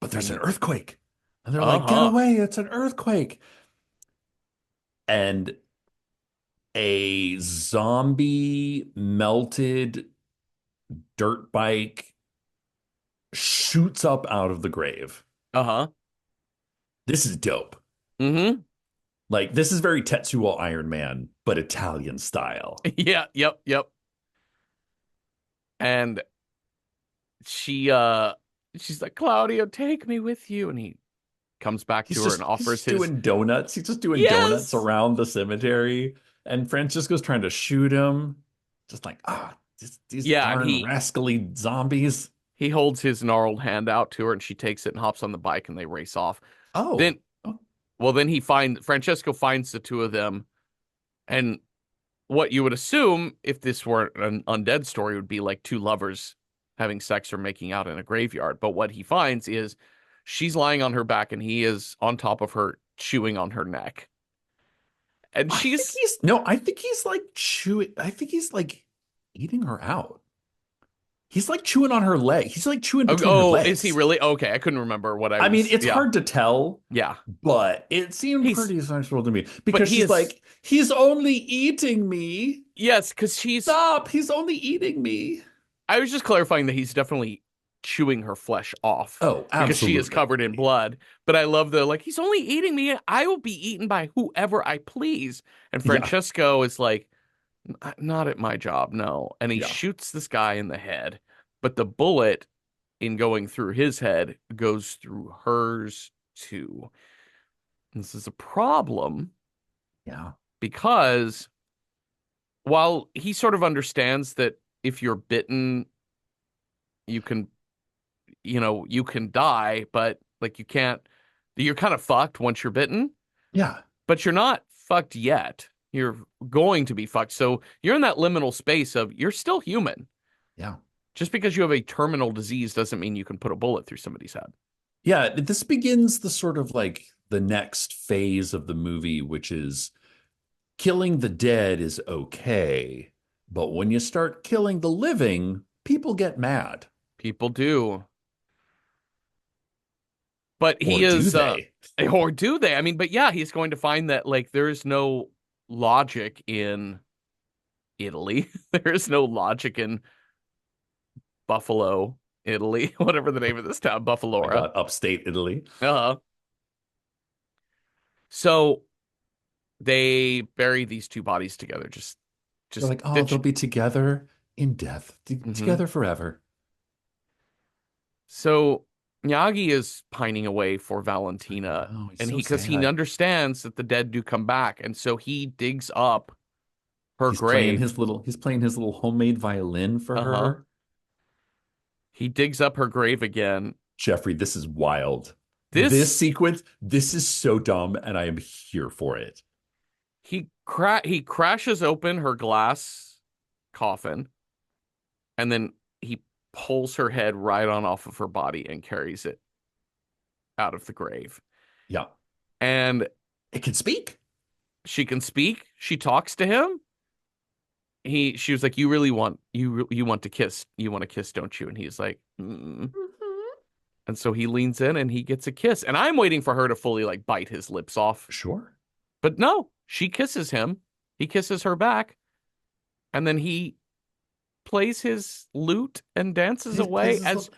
But there's an and earthquake. And they're like, get uh-huh. away. It's an earthquake. And a zombie melted dirt bike shoots up out of the grave. Uh-huh. This is dope. Mm-hmm. Like, this is very Tetsuo Iron Man, but Italian style. Yeah, yep, yep. And she's like, Claudio, take me with you. And he comes back to her and He's offers just his doing donuts. He's just doing donuts yes. around the cemetery. And Francisco's trying to shoot him. Just like, these Yeah, and darn he rascally zombies. he holds his gnarled hand out to her and she takes it and hops on the bike and they race off. Oh, Then oh, well, then Francesco finds the two of them, and what you would assume if this were an undead story would be like two lovers having sex or making out in a graveyard. But what he finds is she's lying on her back and he is on top of her chewing on her neck. And I think she's he's no, I think he's like chewing. I think he's like eating her out. He's like chewing on her leg. He's like chewing oh, between her oh, is he legs. really? Okay, I couldn't remember what I I mean, was. it's Yeah. hard to tell, Yeah. but it seemed He's pretty sensual to me but because he she's is like, he's only eating me. yes, because she's Stop. He's only eating me. I was just clarifying that he's definitely chewing her flesh off Oh, because she is absolutely. covered in blood. But I love the like he's only eating me. I will be eaten by whoever I please. And Yeah. Francesco is like, not at my job, no. And he Yeah. shoots this guy in the head, but the bullet in going through his head goes through hers too. And this is a problem Yeah. because while he sort of understands that if you're bitten, you can you can die, but like you can't, you're kind of fucked once you're bitten, Yeah. but you're not fucked yet. You're going to be fucked. So you're in that liminal space of you're still human. Yeah. Just because you have a terminal disease doesn't mean you can put a bullet through somebody's head. Yeah. This begins the sort of like the next phase of the movie, which is killing the dead is okay. But when you start killing the living, people get mad. People do. But Or he do is, they? or do they? I mean, but yeah, he's going to find that like there is no logic in Italy. There is no logic in Buffalo, Italy, whatever the name of this town, Oh my Buffalora. God, upstate Italy. Uh-huh. So they bury these two bodies together. They're Just like, oh, they'll ditch. be together in death, Hmm. together forever. So Nagi is pining away for I Valentina, know, he's and so because he sad. understands that the dead do come back, and so he digs up her grave. He's playing his little homemade violin for Uh-huh. her. He digs up her grave again. Jeffrey, this is wild. This This sequence, this is so dumb, and I am here for it. he crashes open her glass coffin, and then he pulls her head right on off of her body and carries it out of the grave. Yeah. And It can speak. she can speak. She talks to him. She was like, "You really want you want to kiss? You want to kiss, don't you?" And he's like, mm. Mhm. And so he leans in and he gets a kiss. And I'm waiting for her to fully like bite his lips off, Sure. but no, she kisses him. He kisses her back, and then he plays his lute and dances He plays away his as little,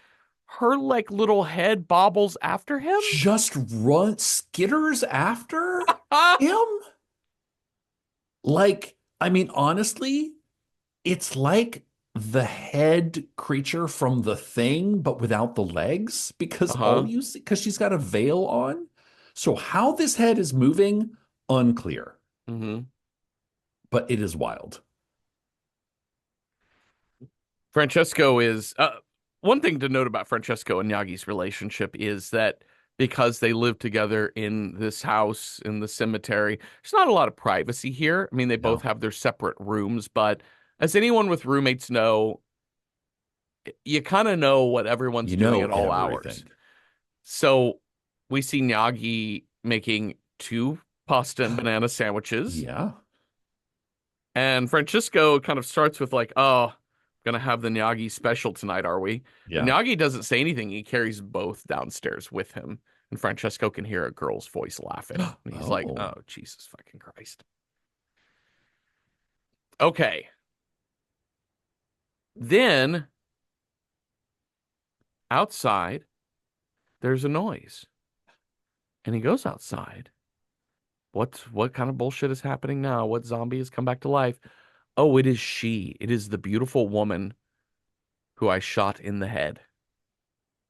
her like little head bobbles after him. just run skitters after Ah! him. Like, I mean, honestly, it's like the head creature from The Thing, but without the legs, because all Uh-huh. you see, because she's got a veil on. So how this head is moving, unclear, Hmm. but it is wild. Francesco is one thing to note about Francesco and Yagi's relationship is that because they live together in this house in the cemetery, there's not a lot of privacy here. I mean, they both No. have their separate rooms, but as anyone with roommates know, you kind of know what everyone's You doing know at all hours. everything. So we see Nagi making two pasta and banana sandwiches, Yeah. and Francisco kind of starts with like, "Oh, gonna have the Nagi special tonight, are we?" But Yeah. Nagi doesn't say anything. He carries both downstairs with him, and Francesco can hear a girl's voice laughing. And he's like, Oh. "Oh, Jesus fucking Christ." Okay. Then outside, there's a noise, and he goes outside. What kind of bullshit is happening now? What zombie has come back to life? Oh, it is she. It is the beautiful woman who I shot in the head.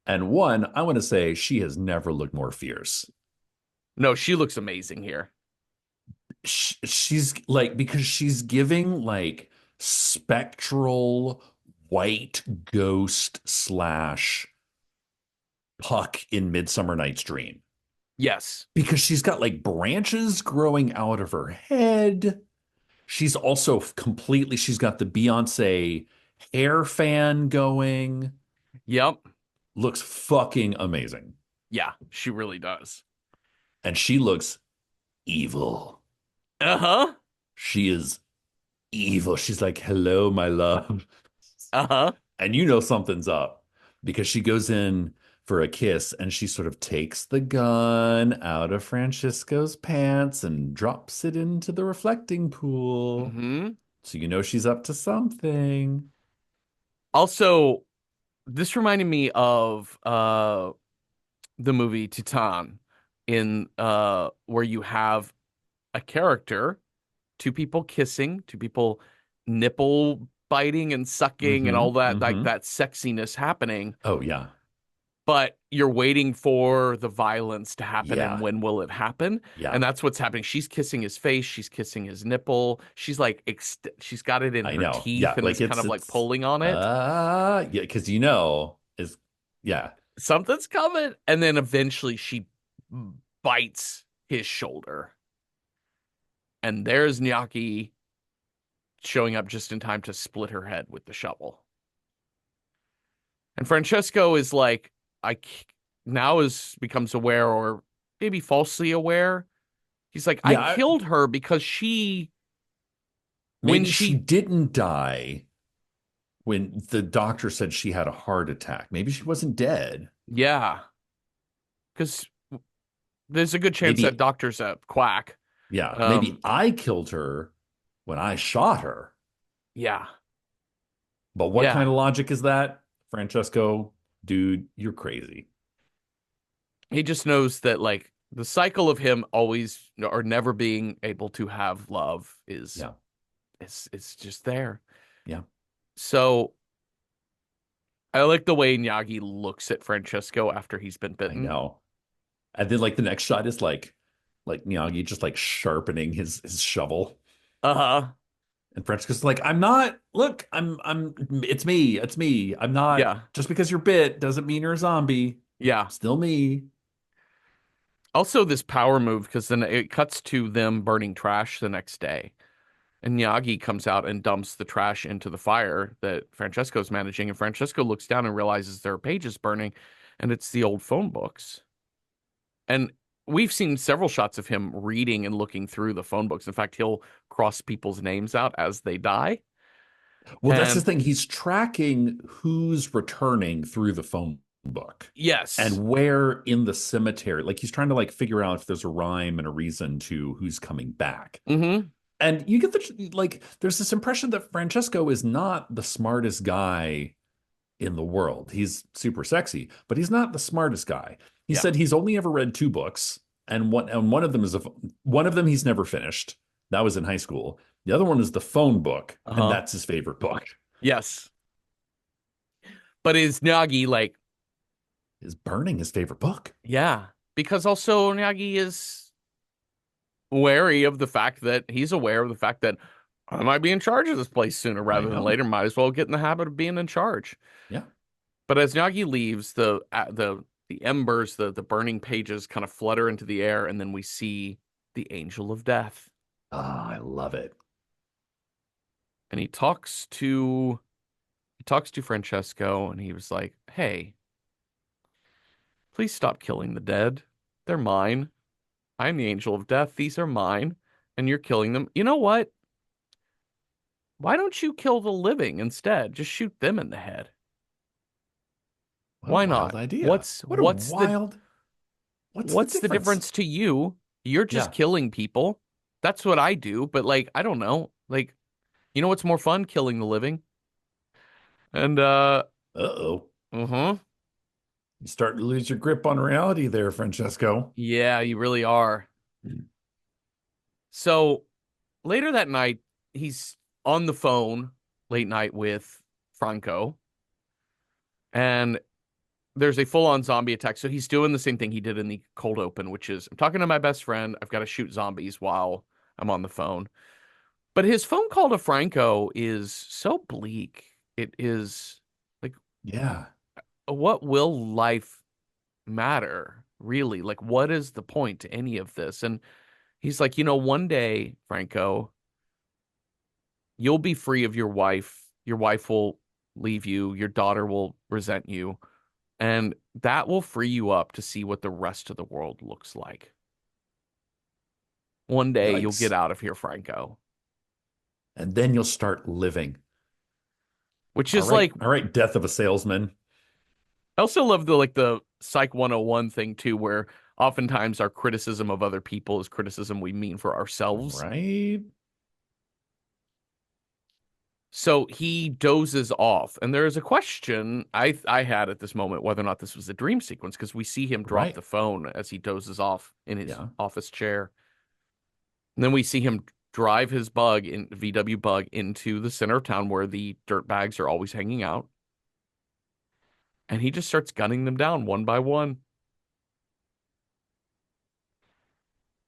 And one, I want to say she has never looked more fierce. No, she looks amazing here. She's like, because she's giving like spectral white ghost slash Puck in Midsummer Night's Dream. Yes. Because she's got like branches growing out of her head. She's also completely, she's got the Beyonce hair fan going. Yep. Looks fucking amazing. Yeah, she really does. And she looks evil. Uh-huh. She is evil. She's like, hello, my love. Uh-huh. And you know something's up because she goes in for a kiss and she sort of takes the gun out of Francisco's pants and drops it into the reflecting pool. Mm-hmm. So you know she's up to something. Also, this reminded me of the movie Titan in where you have a character, two people kissing, two people nipple biting and sucking and all that like Mm-hmm. that sexiness happening, Oh, yeah. but you're waiting for the violence to happen and Yeah. when will it happen? Yeah. And that's what's happening. She's kissing his face, she's kissing his nipple. She's like she's got it in I her know. teeth Yeah. and is Like kind of like it's, pulling on it. yeah, because you know, is, yeah. Something's coming. And then eventually she bites his shoulder. And there's Nyaki showing up just in time to split her head with the shovel. And Francesco is like, I now is becomes aware or maybe falsely aware. He's like, I Yeah. killed her because she, when Maybe she she, didn't die when the doctor said she had a heart attack. Maybe she wasn't dead. yeah, because there's a good chance that Maybe, doctor's a quack. yeah, maybe Um, I killed her when I shot her. yeah, But what yeah. kind of logic is that? Francesco, dude, you're crazy. He just knows that like the cycle of him always or never being able to have love is Yeah. it's just there. Yeah. So I like the way Nyagi looks at Francesco after he's been I bitten. know. And then like the next shot is like Miyagi just like sharpening his shovel. Uh-huh. And Francesco's like, I'm not, look, it's me. It's me. I'm not, Yeah. just because you're bit doesn't mean you're a zombie. Yeah. Still me. Also this power move because then it cuts to them burning trash the next day. And Nyagi comes out and dumps the trash into the fire that Francesco's managing. And Francesco looks down and realizes there are pages burning, and it's the old phone books. And we've seen several shots of him reading and looking through the phone books. In fact, he'll cross people's names out as they die. Well, that's the And thing. He's tracking who's returning through the phone book yes. and where in the cemetery. Like he's trying to like figure out if there's a rhyme and a reason to who's coming back. Mm-hmm. And you get the like there's this impression that Francesco is not the smartest guy in the world. He's super sexy, but he's not the smartest guy. He Yeah. said he's only ever read two books, and one of them is one of them he's never finished. That was in high school. The other one is the phone book, and Uh-huh. that's his favorite book. Yes. But is Nyagi like, Is burning his favorite book. yeah. Because also Nyagi is wary of the fact that he's aware of the fact that I might be in charge of this place sooner I rather than know. later. Might as well get in the habit of being in charge. Yeah. But as Nyagi leaves, the embers, the burning pages kind of flutter into the air, and then we see the angel of death. Ah, I love it. And he talks to He talks to Francesco and he was like, "Hey, please stop killing the dead. They're mine. I'm the angel of death. These are mine, and you're killing them. You know what? Why don't you kill the living instead? Just shoot them in the head. What a Why wild not? idea. What's What a what's the wild, what's the what's the difference? difference to you? You're just Yeah. killing people. That's what I do, but like I don't know. Like, you know what's more fun? Killing the living. And Uh-oh. uh-huh. You start to lose your grip on reality there, Francesco. Yeah, you really are. So later that night, he's on the phone late night with Franco, and there's a full-on zombie attack. So he's doing the same thing he did in the cold open, which is I'm talking to my best friend. I've got to shoot zombies while I'm on the phone. But his phone call to Franco is so bleak. It is like, Yeah. what will life matter, really? Like, what is the point to any of this? And he's like, one day, Franco, you'll be free of your wife. Your wife will leave you. Your daughter will resent you. And that will free you up to see what the rest of the world looks like. One day you'll get Yikes. out of here, Franco. And then you'll start living. Which All is right. like, All right. Death of a salesman. I also love the Psych 101 thing too, where oftentimes our criticism of other people is criticism we mean for ourselves. Right. So he dozes off, and there is a question I had at this moment whether or not this was a dream sequence because we see him drop Right. the phone as he dozes off in his Yeah. office chair. And then we see him drive his bug in VW bug into the center of town where the dirt bags are always hanging out. And he just starts gunning them down one by one.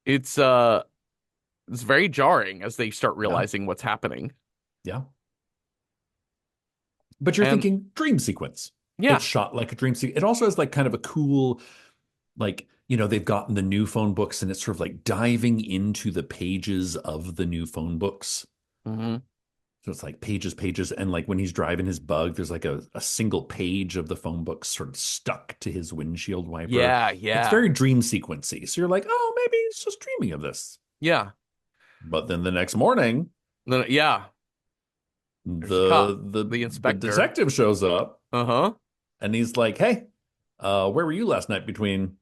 It's uh it's very jarring as they start Yeah. realizing what's happening. Yeah. But you're And thinking dream sequence. yeah. It's shot like a dream sequence. It also has like kind of a cool, like, they've gotten the new phone books and it's sort of like diving into the pages of the new phone books. Hmm. So it's like pages, pages. And like when he's driving his bug, there's like a single page of the phone book sort of stuck to his windshield wiper. Yeah, It's yeah. very dream sequency. So you're like, oh, maybe he's just dreaming of this. Yeah. But then the next morning, Then yeah, there's a cop, the the inspector. detective shows up Uh-huh. and he's like, hey, where were you last night between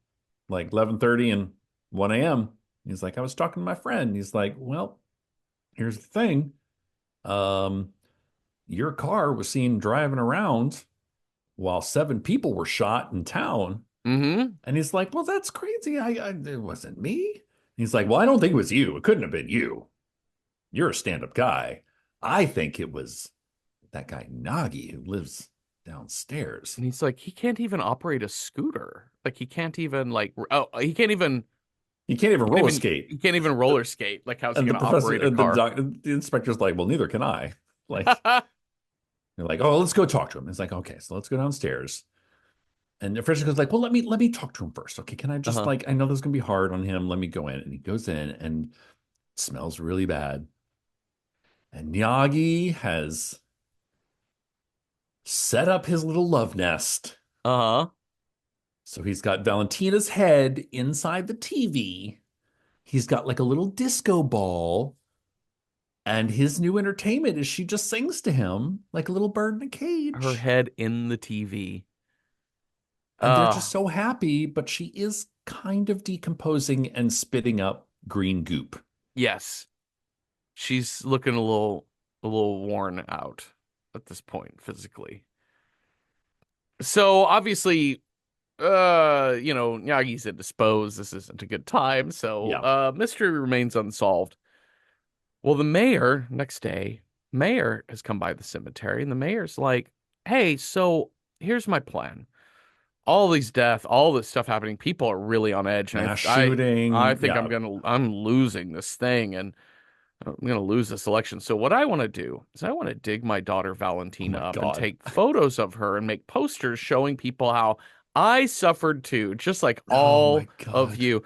like 11:30 and 1 a.m.? He's like, I was talking to my friend. He's like, well, here's the thing. Um, your car was seen driving around while seven people were shot in town. Mm-hmm. And he's like, well, that's crazy. It wasn't me. He's like, well, I don't think it was you. It couldn't have been you. You're a stand-up guy. I think it was that guy Nagi who lives downstairs. And he's like, he can't even operate a scooter. Like he can't even like oh he can't even He can't even he can't roller even skate. he can't even roller skate. Like how's he And the gonna professor, operate a car? the inspector's like, well, neither can I. Like, they're like, oh, let's go talk to him. It's like, okay, so let's go downstairs. And the Francesco's like, well, let me talk to him first. Okay, can I just Uh-huh. like, I know this is gonna be hard on him. Let me go in. And he goes in and it smells really bad. And Nagi has set up his little love nest. Uh-huh. So he's got Valentina's head inside the TV. He's got like a little disco ball. And his new entertainment is she just sings to him like a little bird in a Her cage. head in the TV. And they're just Uh so happy, but she is kind of decomposing and spitting up green goop. yes. She's looking a little worn out at this point physically. So obviously Nyagi's indisposed. This isn't a good time. So Yeah. mystery remains unsolved. Well, the mayor next day, mayor has come by the cemetery, and the mayor's like, "Hey, so here's my plan. All these death, all this stuff happening, people are really on edge, and Mass I shooting. think Yeah. I'm losing this thing, and I'm gonna lose this election. So what I want to do is I want to dig my daughter Oh Valentina my up and God. take photos of her and make posters showing people how I suffered too, just like Oh all my of God. you.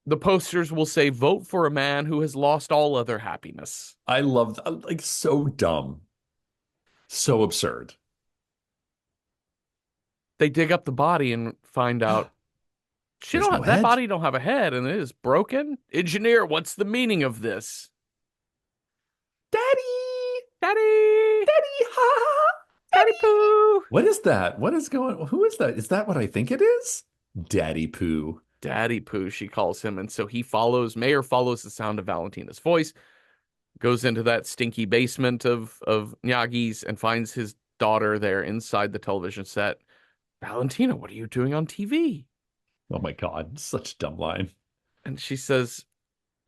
The posters will say, vote for a man who has lost all other happiness." I love that. Like so dumb. So absurd. they dig up the body and find out There's no that head. body don't have a head and it is broken. Engineer, what's the meaning of this? Daddy! Daddy, Daddy! Ha ha! Ha. Daddy Pooh. What is that? What is going? Who is that? Is that what I think it is? Daddy Pooh. Daddy Pooh, she calls him, and so Mayor follows the sound of Valentina's voice, goes into that stinky basement of Nyagi's and finds his daughter there inside the television set. Valentina, what are you doing on TV? Oh my God, such a dumb line. And she says,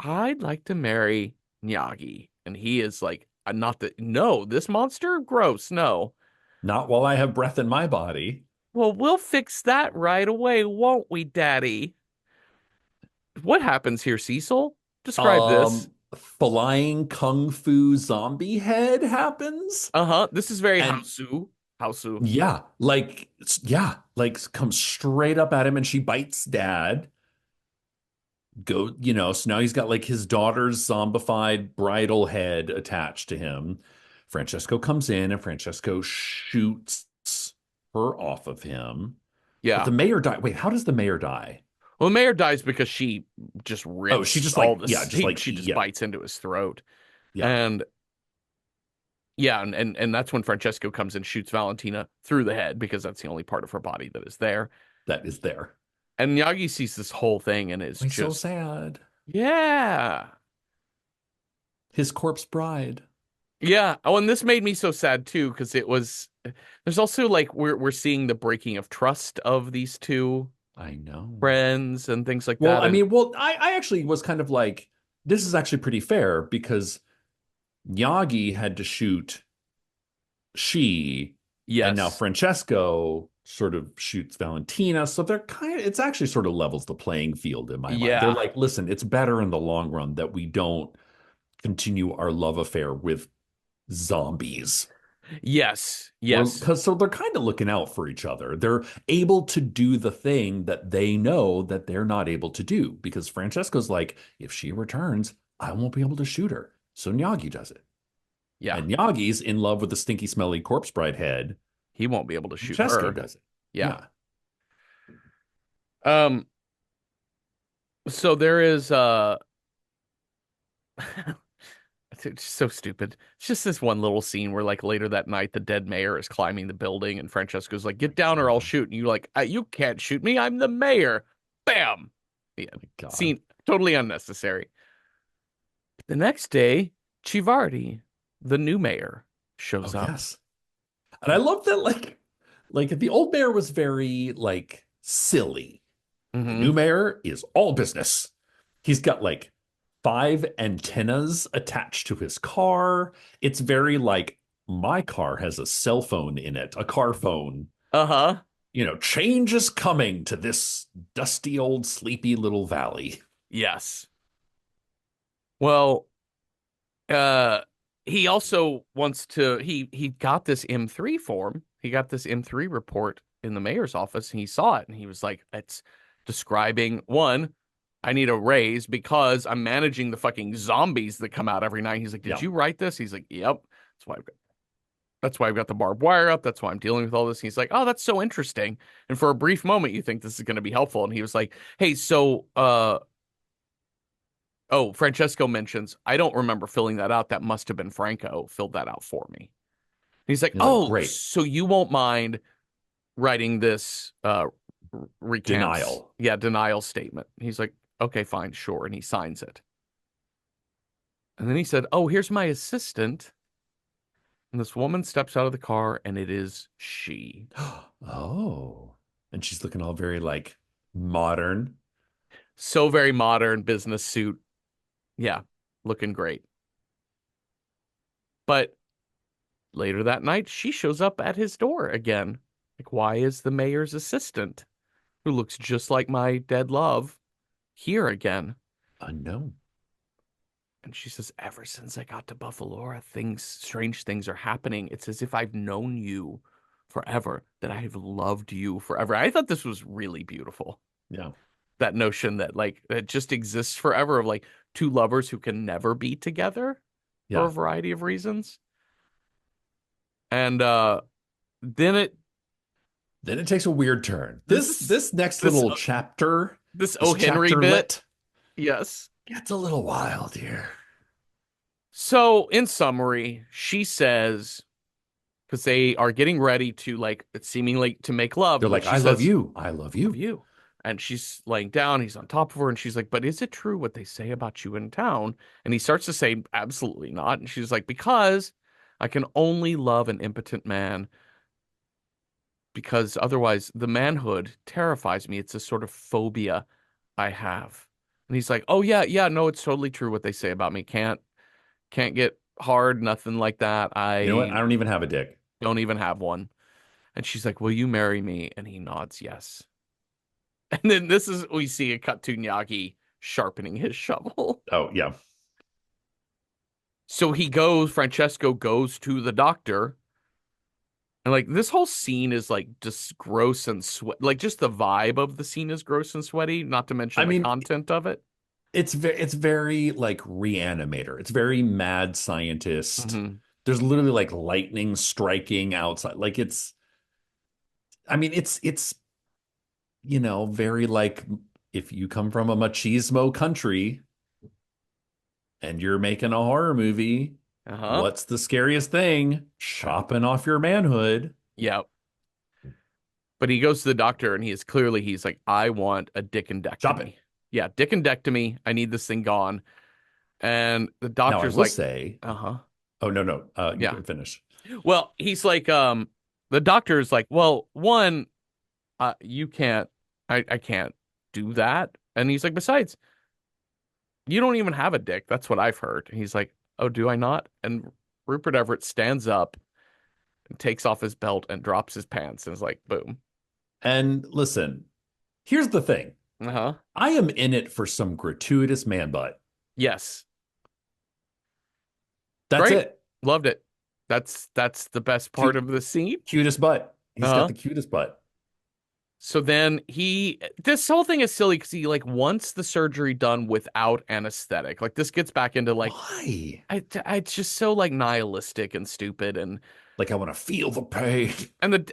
I'd like to marry Nyagi. And he is like, not that, no, this monster? Gross, no. Not while I have breath in my body. Well, we'll fix that right away, won't we, Daddy? What happens here, Cecil? Describe this. Flying kung fu zombie head happens. Uh-huh. This is very And Hausu. Hausu. yeah, like comes straight up at him and she bites dad. So now he's got like his daughter's zombified bridal head attached to him. Francesco comes in and Francesco shoots her off of him. But Yeah. the mayor died. Wait, how does the mayor die? Well, the mayor dies because she just Oh, she rips just all like, this. yeah, just like, She just yeah, bites into his throat. yeah, And yeah, and that's when Francesco comes and shoots Valentina through the head because that's the only part of her body that is there. that is there. And Miyagi sees this whole thing and is He's so just, sad. yeah. His corpse bride. Yeah. Oh, and this made me so sad too, because there's also like we're seeing the breaking of trust of these two I know. friends and things like Well, that. I And mean, well, I actually was kind of like, this is actually pretty fair because Yagi had to shoot she, and now yes. Francesco sort of shoots Valentina. So it's actually sort of levels the playing field in my mind. They're Yeah. like, listen, it's better in the long run that we don't continue our love affair with zombies. Yes. We're Yes. because so they're kind of looking out for each other. They're able to do the thing that they know that they're not able to do because Francesco's like, if she returns, I won't be able to shoot her. So Nyagi does it. Yeah. And Nyagi's in love with the stinky, smelly corpse bride head. He won't be able to shoot Francesco her. does it. Yeah. Yeah. Um, so there is it's so stupid. It's just this one little scene where like later that night the dead mayor is climbing the building and Francesco's like, My "Get down or I'll God. shoot." And you're like, "You can't shoot me. I'm the mayor." Bam. Yeah. My God. Scene totally unnecessary. The next day, Chivardi, the new mayor, Oh, shows up. yes. And I love that, like the old mayor was very like silly. The Hmm. new mayor is all business. He's got like five antennas attached to his car. It's very like my car has a cell phone in it, a car phone. Uh-huh. Change is coming to this dusty old sleepy little valley. Yes. Well, uh he also wants to he got this M3 form. He got this M3 report in the mayor's office and he saw it and he was like, it's describing one, I need a raise because I'm managing the fucking zombies that come out every night. He's like, did Yeah. you write this? He's like, yep. That's why I've got the barbed wire up. That's why I'm dealing with all this. And he's like, oh, that's so interesting. And for a brief moment, you think this is going to be helpful. And he was like, hey, so oh, Francesco mentions, I don't remember filling that out. That must have been Franco filled that out for me. He's like, He's like, oh, great. so you won't mind writing this recants, Denial. yeah, denial statement. He's like, okay, fine, sure. And he signs it. And then he said, oh, here's my assistant. And this woman steps out of the car and it is she. Oh. And she's looking all very like modern. So very modern business suit. Yeah, looking great. But later that night, she shows up at his door again. Like, why is the mayor's assistant, who looks just like my dead love, here again? Unknown. And she says, ever since I got to Buffalo, strange things are happening. It's as if I've known you forever, that I have loved you forever. I thought this was really beautiful. Yeah. That notion that like it just exists forever of like two lovers who can never be together for a Yeah. variety of reasons. And then Then it takes a weird turn. This is This next this little chapter, this this O. Henry bit. chapterlet, Yes. gets a little wild here. So, in summary, she says, because they are getting ready to like seemingly to make love, They're but like, she I love says, you. I love "Love you. you," and she's laying down. He's on top of her, and she's like, "But is it true what they say about you in town?" And he starts to say, "Absolutely not." And she's like, "Because I can only love an impotent man, because otherwise the manhood terrifies me. It's a sort of phobia I have." And he's like, "Oh yeah, yeah, no, it's totally true what they say about me. Can't get hard, nothing like that. You know what? I I don't even have a dick. don't even have one." And she's like, "Will you marry me?" And he nods yes. And then this is we see a cut to Nagi sharpening his shovel. Oh, yeah. So Francesco goes to the doctor, and like this whole scene is like just gross and sweat. Like just the vibe of the scene is gross and sweaty, not to mention I the mean, content of it. it's very like Reanimator. It's very mad scientist. Hmm. There's literally like lightning striking outside. Like I mean, very like if you come from a machismo country and you're making a horror movie, Uh-huh. what's the scariest thing? Chopping off your manhood. Yeah. But he goes to the doctor and he's like, I want a Chop it. dickendectomy. Yeah, dickendectomy. I need this thing gone. And the Now, I doctor's will like, say, uh-huh. oh, no, no, you Yeah. can finish. Well, he's like, the doctor's like, well, one, you can't, I can't do that. And he's like, besides, you don't even have a dick. That's what I've heard. And he's like, oh, do I not? And Rupert Everett stands up and takes off his belt and drops his pants and is like, boom. And listen, here's the thing. Uh-huh. I am in it for some gratuitous man butt. Yes. That's Great. it. Loved it. That's the best part Cute, of the scene. cutest butt. He's got Uh-huh. the cutest butt. So then this whole thing is silly because he like wants the surgery done without anesthetic. Like this gets back into like Why? it's just so like nihilistic and stupid Like, I want to feel the pain.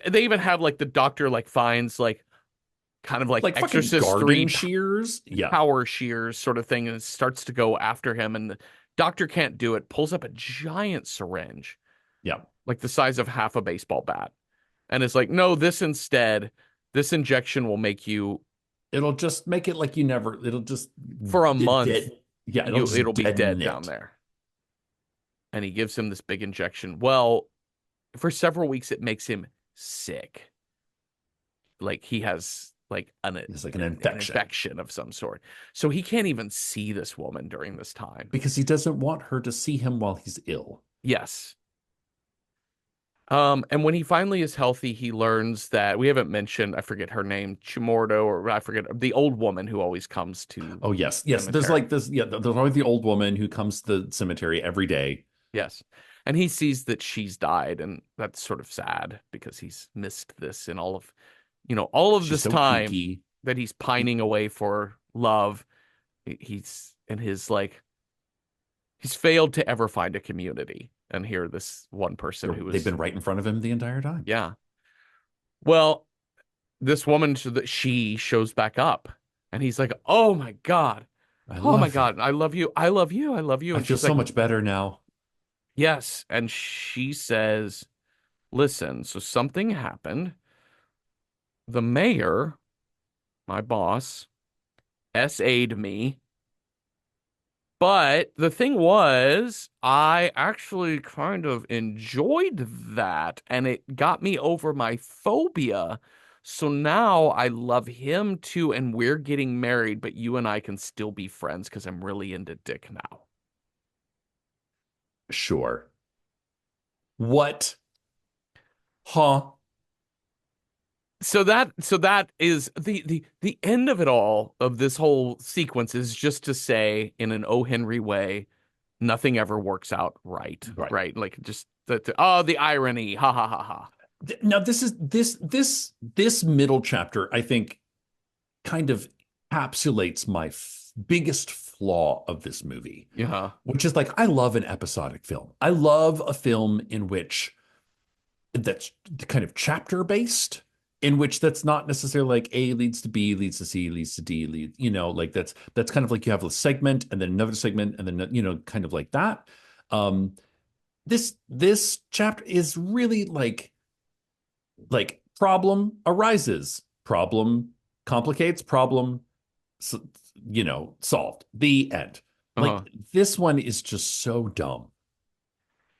they even have like the doctor like finds like kind of like Like fucking Exorcist garden 3 shears. Yeah. power shears sort of thing and starts to go after him and the doctor can't do it, pulls up a giant syringe Yeah. like the size of half a baseball bat and is like, "No, this injection will make you It'll just make it like you never, it'll just for a month dead. Yeah, it'll it'll just be dead deaden down it. there." And he gives him this big injection. Well, for several weeks it makes him sick. Like he has like It's like an an infection infection of some sort. So he can't even see this woman during this time. because he doesn't want her to see him while he's ill. Yes. And when he finally is healthy, he learns that we haven't mentioned, I forget her name, Chimordo, or I forget the old woman who always comes to Oh, yes. the Yes. There's cemetery. like this. Yeah. There's always the old woman who comes to the cemetery every day. Yes. And he sees that she's died, and that's sort of sad because he's missed this in all of She's this so time kooky. that he's pining away for love. He's in his like he's failed to ever find a community. And here this one person who They've is, been right in front of him the entire time. yeah. Well, this woman, she shows back up and he's like, "Oh my God. I Oh my love you. God. I love you. I love you. I love you." I And feel she's so like, much better now. "Yes." And she says, "Listen, so something happened. The mayor, my boss, SA'd me. But the thing was, I actually kind of enjoyed that, and it got me over my phobia. So now I love him too, and we're getting married, but you and I can still be friends because I'm really into Dick now." Sure. What? Huh? So that is the end of it all of this whole sequence is just to say in an O. Henry way, nothing ever works out right, Right. right? Like just the irony, ha ha ha ha. Now this middle chapter, I think, kind of encapsulates my biggest flaw of this movie, Yeah. which is like I love an episodic film. I love a film in which that's kind of chapter based in which that's not necessarily like A leads to B, leads to C, leads to D, like that's kind of like you have a segment and then another segment and then kind of like that. Um, this chapter is really like problem arises, problem complicates, problem solved. The end. Uh-huh. Like this one is just so dumb.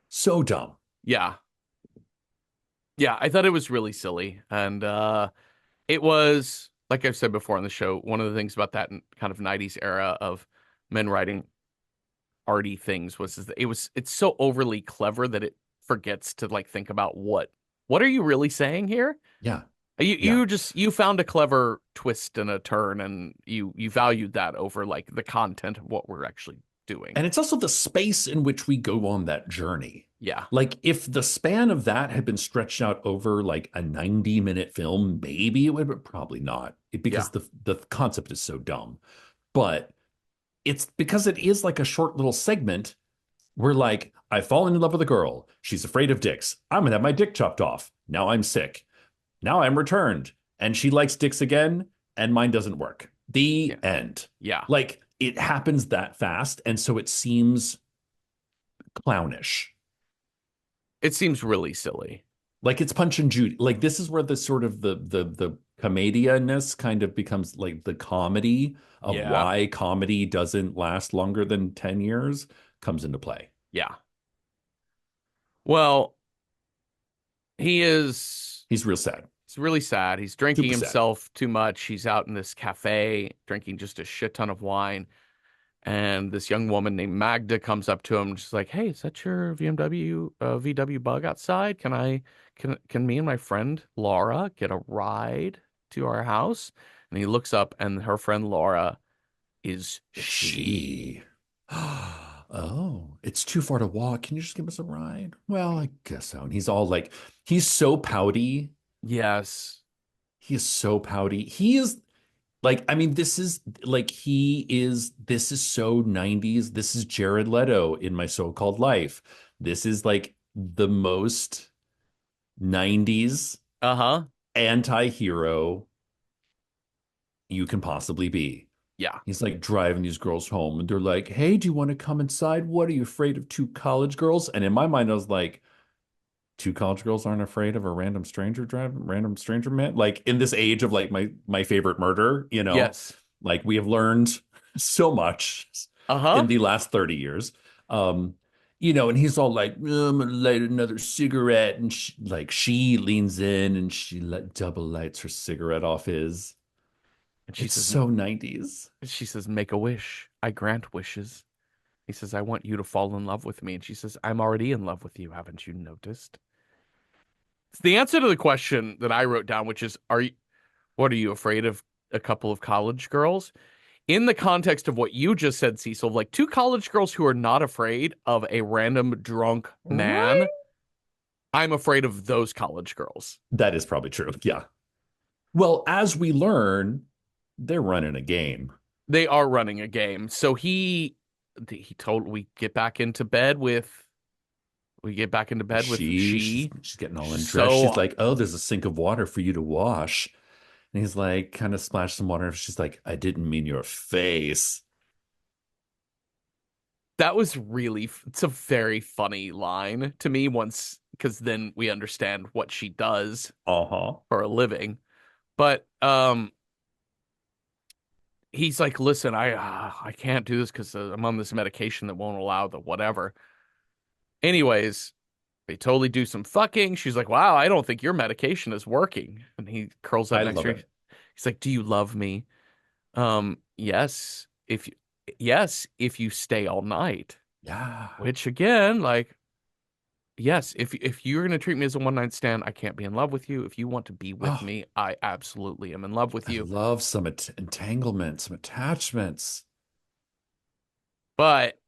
So dumb. Yeah. Yeah, I thought it was really silly. And it was, like I've said before on the show, one of the things about that kind of 90s era of men writing arty things was is that it's so overly clever that it forgets to like think about what are you really saying here? Yeah. You Yeah. you found a clever twist and a turn and you valued that over like the content of what we're actually doing. And it's also the space in which we go on that journey. Yeah. Like if the span of that had been stretched out over like a 90-minute film, maybe it would, but probably not Yeah. because the concept is so dumb. But it's because it is like a short little segment where like I've fallen in love with a girl. She's afraid of dicks. I'm gonna have my dick chopped off. Now I'm sick. Now I'm returned. And she likes dicks again, and mine doesn't work. The Yeah. end. Yeah. Like it happens that fast, and so it seems clownish. It seems really silly. Like it's Punch and Judy. Like this is where the sort of the comedianness kind of becomes like the comedy of Yeah. why comedy doesn't last longer than 10 years comes into play. Yeah. Well, he is He's real sad. it's really sad. He's drinking Super sad. himself too much. He's out in this cafe drinking just a shit ton of wine. And this young woman named Magda comes up to him and she's like, "Hey, is that your VW bug outside? Can me and my friend Laura get a ride to our house?" And he looks up and her friend Laura is It's she. she. Oh, it's too far to walk. Can you just give us a ride? Well, I guess so. And he's all like, he's so pouty. Yes. He is so pouty. He is like, I mean, this is like, this is so 90s. This is Jared Leto in My So-Called Life. This is like the most 90s Uh-huh. anti-hero you can possibly be. Yeah. He's like driving these girls home and they're like, "Hey, do you want to come inside? What are you afraid of two college girls?" And in my mind, I was like, two college girls aren't afraid of a random stranger man. Like in this age of like my favorite murder, Yes. like we have learned so much Uh-huh. in the last 30 years. Um, and he's all like, I'm gonna light another cigarette. And she leans in and she double lights her cigarette off his. And It's so 90s. she says, "Make a wish. I grant wishes." He says, "I want you to fall in love with me." And she says, "I'm already in love with you. Haven't you noticed?" It's the answer to the question that I wrote down, which is, what are you afraid of a couple of college girls? In the context of what you just said, Cecil, like two college girls who are not afraid of a random drunk Right? man, I'm afraid of those college girls. That is probably true. Yeah. Well, as we learn, they're running a game. They are running a game. So he told we get back into bed with She's she. getting all undressed. She's So like, "Oh, there's a sink of water for you to wash." And he's like, kind of splash some water. She's like, "I didn't mean your face." that was it's a very funny line to me once because then we understand what she does Uh-huh. for a living. But he's like, "Listen, I can't do this because I'm on this medication that won't allow the whatever." Anyways, they totally do some fucking. She's like, "Wow, I don't think your medication is working." And he curls up I next love to her. it. He's like, "Do you love me?" Yes, if you stay all night. Yeah. Which again, like, yes, if you're gonna treat me as a one night stand, I can't be in love with you. If you want to be with Oh, me, I absolutely am in love with I you. love some entanglement, some attachments. But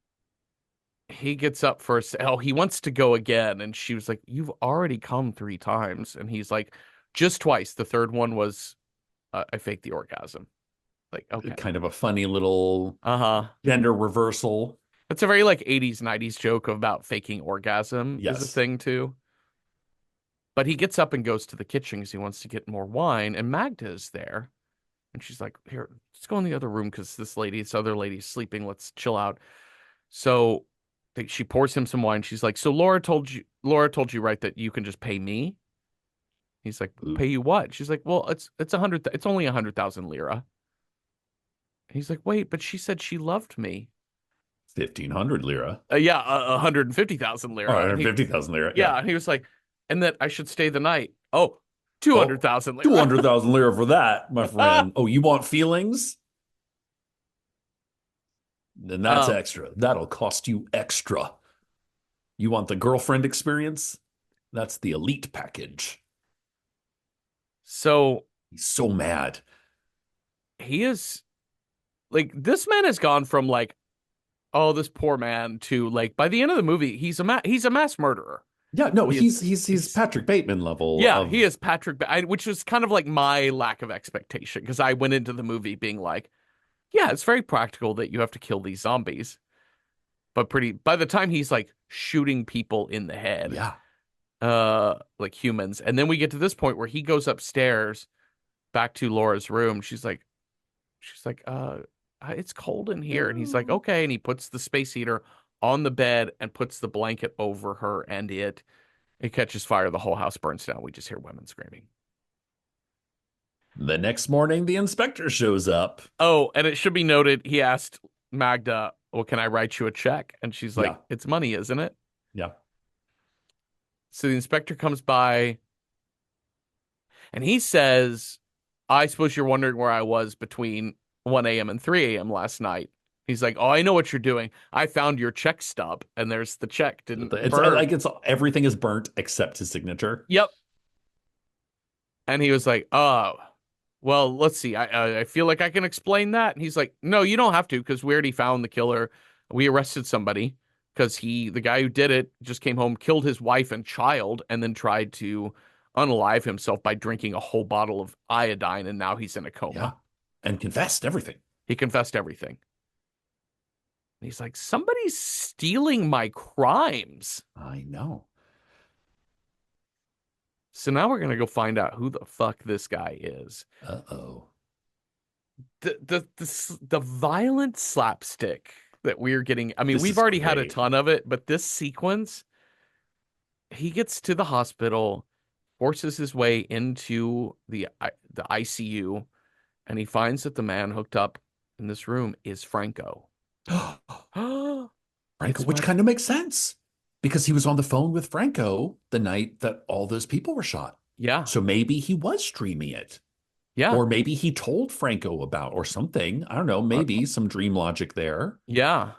he gets up for he wants to go again, and she was like, "You've already come 3 times," and he's like, "Just twice. The third one was I faked the orgasm." Like, okay, Kind of a funny little uh-huh. gender reversal. That's a very like 80s 90s joke about faking orgasm is a Yes. thing too. But he gets up and goes to the kitchen because he wants to get more wine, and Magda is there. And she's like, here, let's go in the other room because this other lady's sleeping. Let's chill out. So she pours him some wine. She's like, so Laura told you, right, that you can just pay me? He's like, Ooh, pay you what? She's like, well, it's only 100,000 lira. He's like, wait, but she said she loved me. 1,500 lira. Yeah, 150,000 Oh, lira. And he, 150,000 lira. Yeah. yeah, and he was like, and that I should stay the night. Oh, Oh, 200,000 lira. 200,000 lira for that, my friend. Oh, you want feelings? Then that's Um, extra. That'll cost you extra. You want the girlfriend experience? That's the elite package. so He's so mad. he is like, this man has gone from like, oh, this poor man to like, by the end of the movie, he's a mass murderer. Yeah, no, He is, he's he's, Patrick Bateman level yeah, he of is which was kind of like my lack of expectation because I went into the movie being like, yeah, it's very practical that you have to kill these zombies. But by the time he's like shooting people in the head, yeah. like humans, and then we get to this point where he goes upstairs back to Laura's room. She's like, it's cold in here. And he's like, okay. And he puts the space heater on the bed and puts the blanket over her, and it catches fire. The whole house burns down. We just hear women screaming. The next morning, the inspector shows up. Oh, and it should be noted, he asked Magda, well, can I write you a check? And she's like, Yeah, it's money, isn't it? yeah. So the inspector comes by and he says, I suppose you're wondering where I was between 1 a.m. and 3 a.m. last night. He's like, oh, I know what you're doing. I found your check stub, and there's the check didn't It's burn. like it's everything is burnt except his signature. Yep. And he was like, oh, well, let's see. I feel like I can explain that. And he's like, no, you don't have to because we already found the killer. We arrested somebody because the guy who did it just came home, killed his wife and child, and then tried to unalive himself by drinking a whole bottle of iodine. And now he's in a Yeah, coma. and confessed everything. He confessed everything. And he's like, somebody's stealing my crimes. I know. So now we're going to go find out who the fuck this guy is. Uh-oh. The violent slapstick that we're getting. I mean, This we've is already had a great. ton of it, but this sequence, he gets to the hospital, forces his way into the ICU, and he finds that the man hooked up in this room is Franco. Franco, It's which my kind of makes sense because he was on the phone with Franco the night that all those people were shot. yeah, So maybe he was streaming it, yeah, or maybe he told Franco about or something. I don't know, uh, maybe some dream logic there. yeah.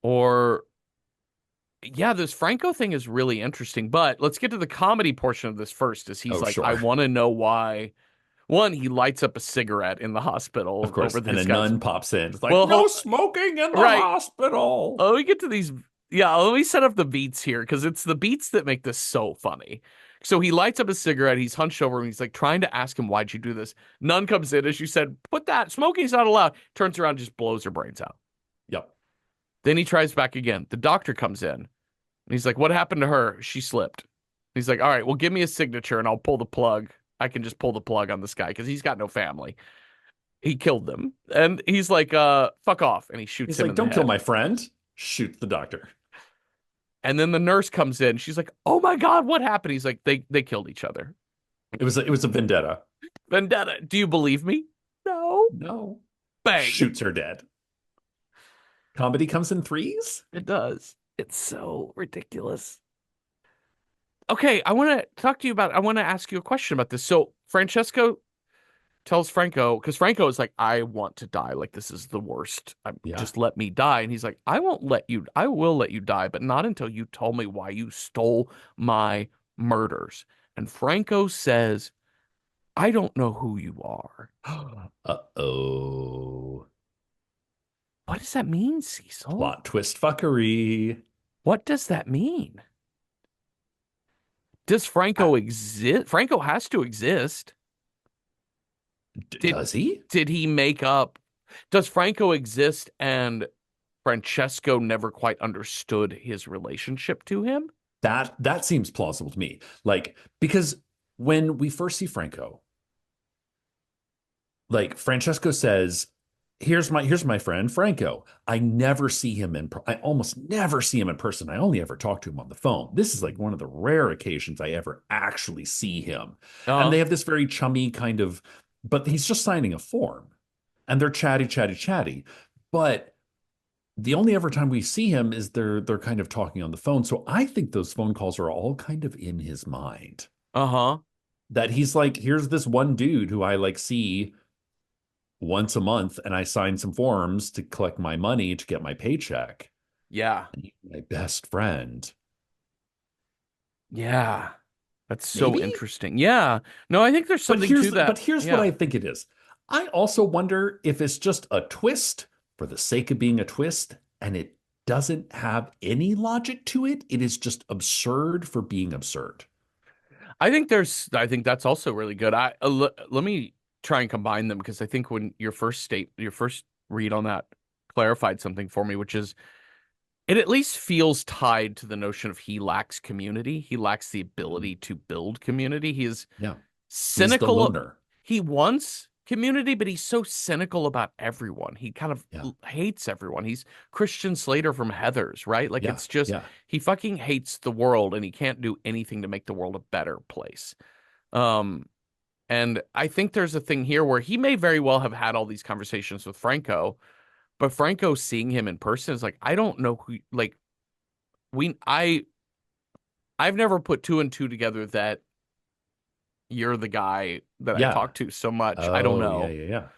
Or yeah, this Franco thing is really interesting, but let's get to the comedy portion of this first. Is he's Oh, like, I sure. want to know why. One, he lights up a cigarette in the Of hospital course. over And a this guy's. nun pops in. It's like, Well, no smoking in the right. hospital. Oh, we get to these. Yeah, let me set up the beats here because it's the beats that make this so funny. So he lights up a cigarette. He's hunched over him. He's like trying to ask him, why'd you do this? Nun comes in, as you said, put that, smoking's not allowed. Turns around, just blows her brains out. Yep. Then he tries back again. The doctor comes in and he's like, what happened to her? She slipped. He's like, all right, well, give me a signature and I'll pull the plug. I can just pull the plug on this guy because he's got no family. He killed them. And he's like, fuck off. And he shoots He's him like, in the don't kill head. my friend. Shoot the doctor. And then the nurse comes in. She's like, oh my God, what happened? He's like, they killed each other. It was a vendetta. Vendetta. Do you believe me? No. No. Bang. Shoots her dead. Comedy comes in threes? It does. It's so ridiculous. Okay, I want to talk to you about, I want to ask you a question about this. So Francesco tells Franco, because Franco is like, I want to die. Like, this is the worst. Yeah. Just let me die. And he's like, I will let you die, but not until you tell me why you stole my murders. And Franco says, I don't know who you are. Uh-oh. What does that mean, Cecil? Plot twist fuckery. What does that mean? Does Franco exist? Franco has to exist. Does he? Did he make up? Does Franco exist and Francesco never quite understood his relationship to him? That seems plausible to me. Like, because when we first see Franco, like Francesco says, here's my friend Franco. I almost never see him in person. I only ever talk to him on the phone. This is like one of the rare occasions I ever actually see him. And Uh-huh. they have this very chummy kind of, but he's just signing a form. And they're chatty, chatty, chatty. But the only ever time we see him is they're kind of talking on the phone. So I think those phone calls are all kind of in his mind. Uh-huh. That he's like, here's this one dude who I like see once a month and I sign some forms to collect my money to get my paycheck. Yeah. And he's my best friend. Yeah. That's so Maybe? interesting. Yeah. No, I think there's But something to here's that. but here's what Yeah. I think it is. I also wonder if it's just a twist for the sake of being a twist and it doesn't have any logic to it. It is just absurd for being absurd. I think that's also really good. Let me try and combine them because I think when your first read on that clarified something for me, which is it at least feels tied to the notion of he lacks community. He lacks the Mhm. ability to build community. He is Yeah. He's the cynical. loner. He wants community, but he's so cynical about everyone. He kind of Yeah. hates everyone. He's Christian Slater from Heathers, right? Like Yeah. it's just Yeah. he fucking hates the world and he can't do anything to make the world a better place. Um, and I think there's a thing here where he may very well have had all these conversations with Franco, but Franco seeing him in person is like, I don't know who like we I've never put two and two together that you're the guy that I Yeah. talk to so much. I don't Oh, yeah, know. yeah, yeah.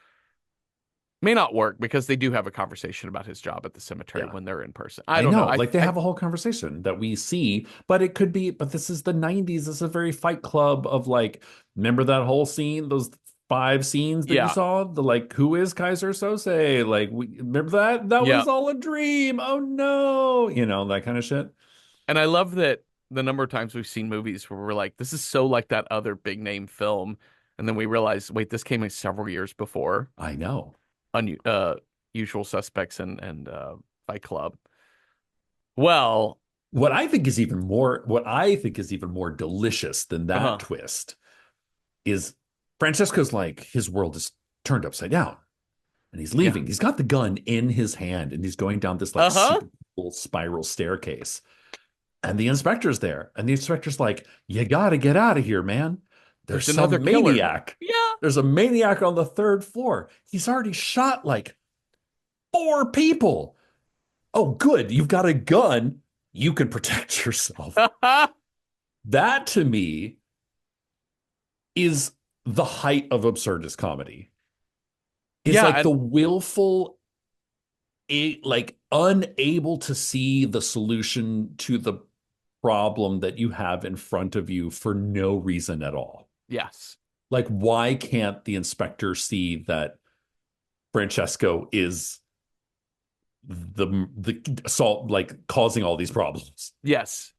May not work because they do have a conversation about his job at the cemetery Yeah. when they're in person. I I don't know. know. Like they have a whole conversation that we see, but it could be, but this is the 90s. This is a very Fight Club of like, remember that whole scene, those five scenes that you Yeah. saw? The like, who is Kaiser Sose? Like, we remember that? That Yeah. was all a dream. Oh no. That kind of shit. And I love that the number of times we've seen movies where we're like, this is so like that other big name film. And then we realize, wait, this came in several years before I know. un Usual Suspects and Fight Club. Well, What I think is even more delicious than that uh-huh. twist is Francesco's like, his world is turned upside down. And he's Yeah. leaving. He's got the gun in his hand and he's going down this like Uh-huh. super cool spiral staircase. And the inspector's there. And the inspector's like, you got to get out of here, man. There's There's another some killer. maniac. Yeah. There's a maniac on the third floor. He's already shot like four people. Oh, good. You've got a gun. You can protect yourself. That to me is the height of absurdist comedy. Is Yeah, like the and willful like unable to see the solution to the problem that you have in front of you for no reason at all. yes. Like, why can't the inspector see that Francesco is the assault, like causing all these problems? Yes.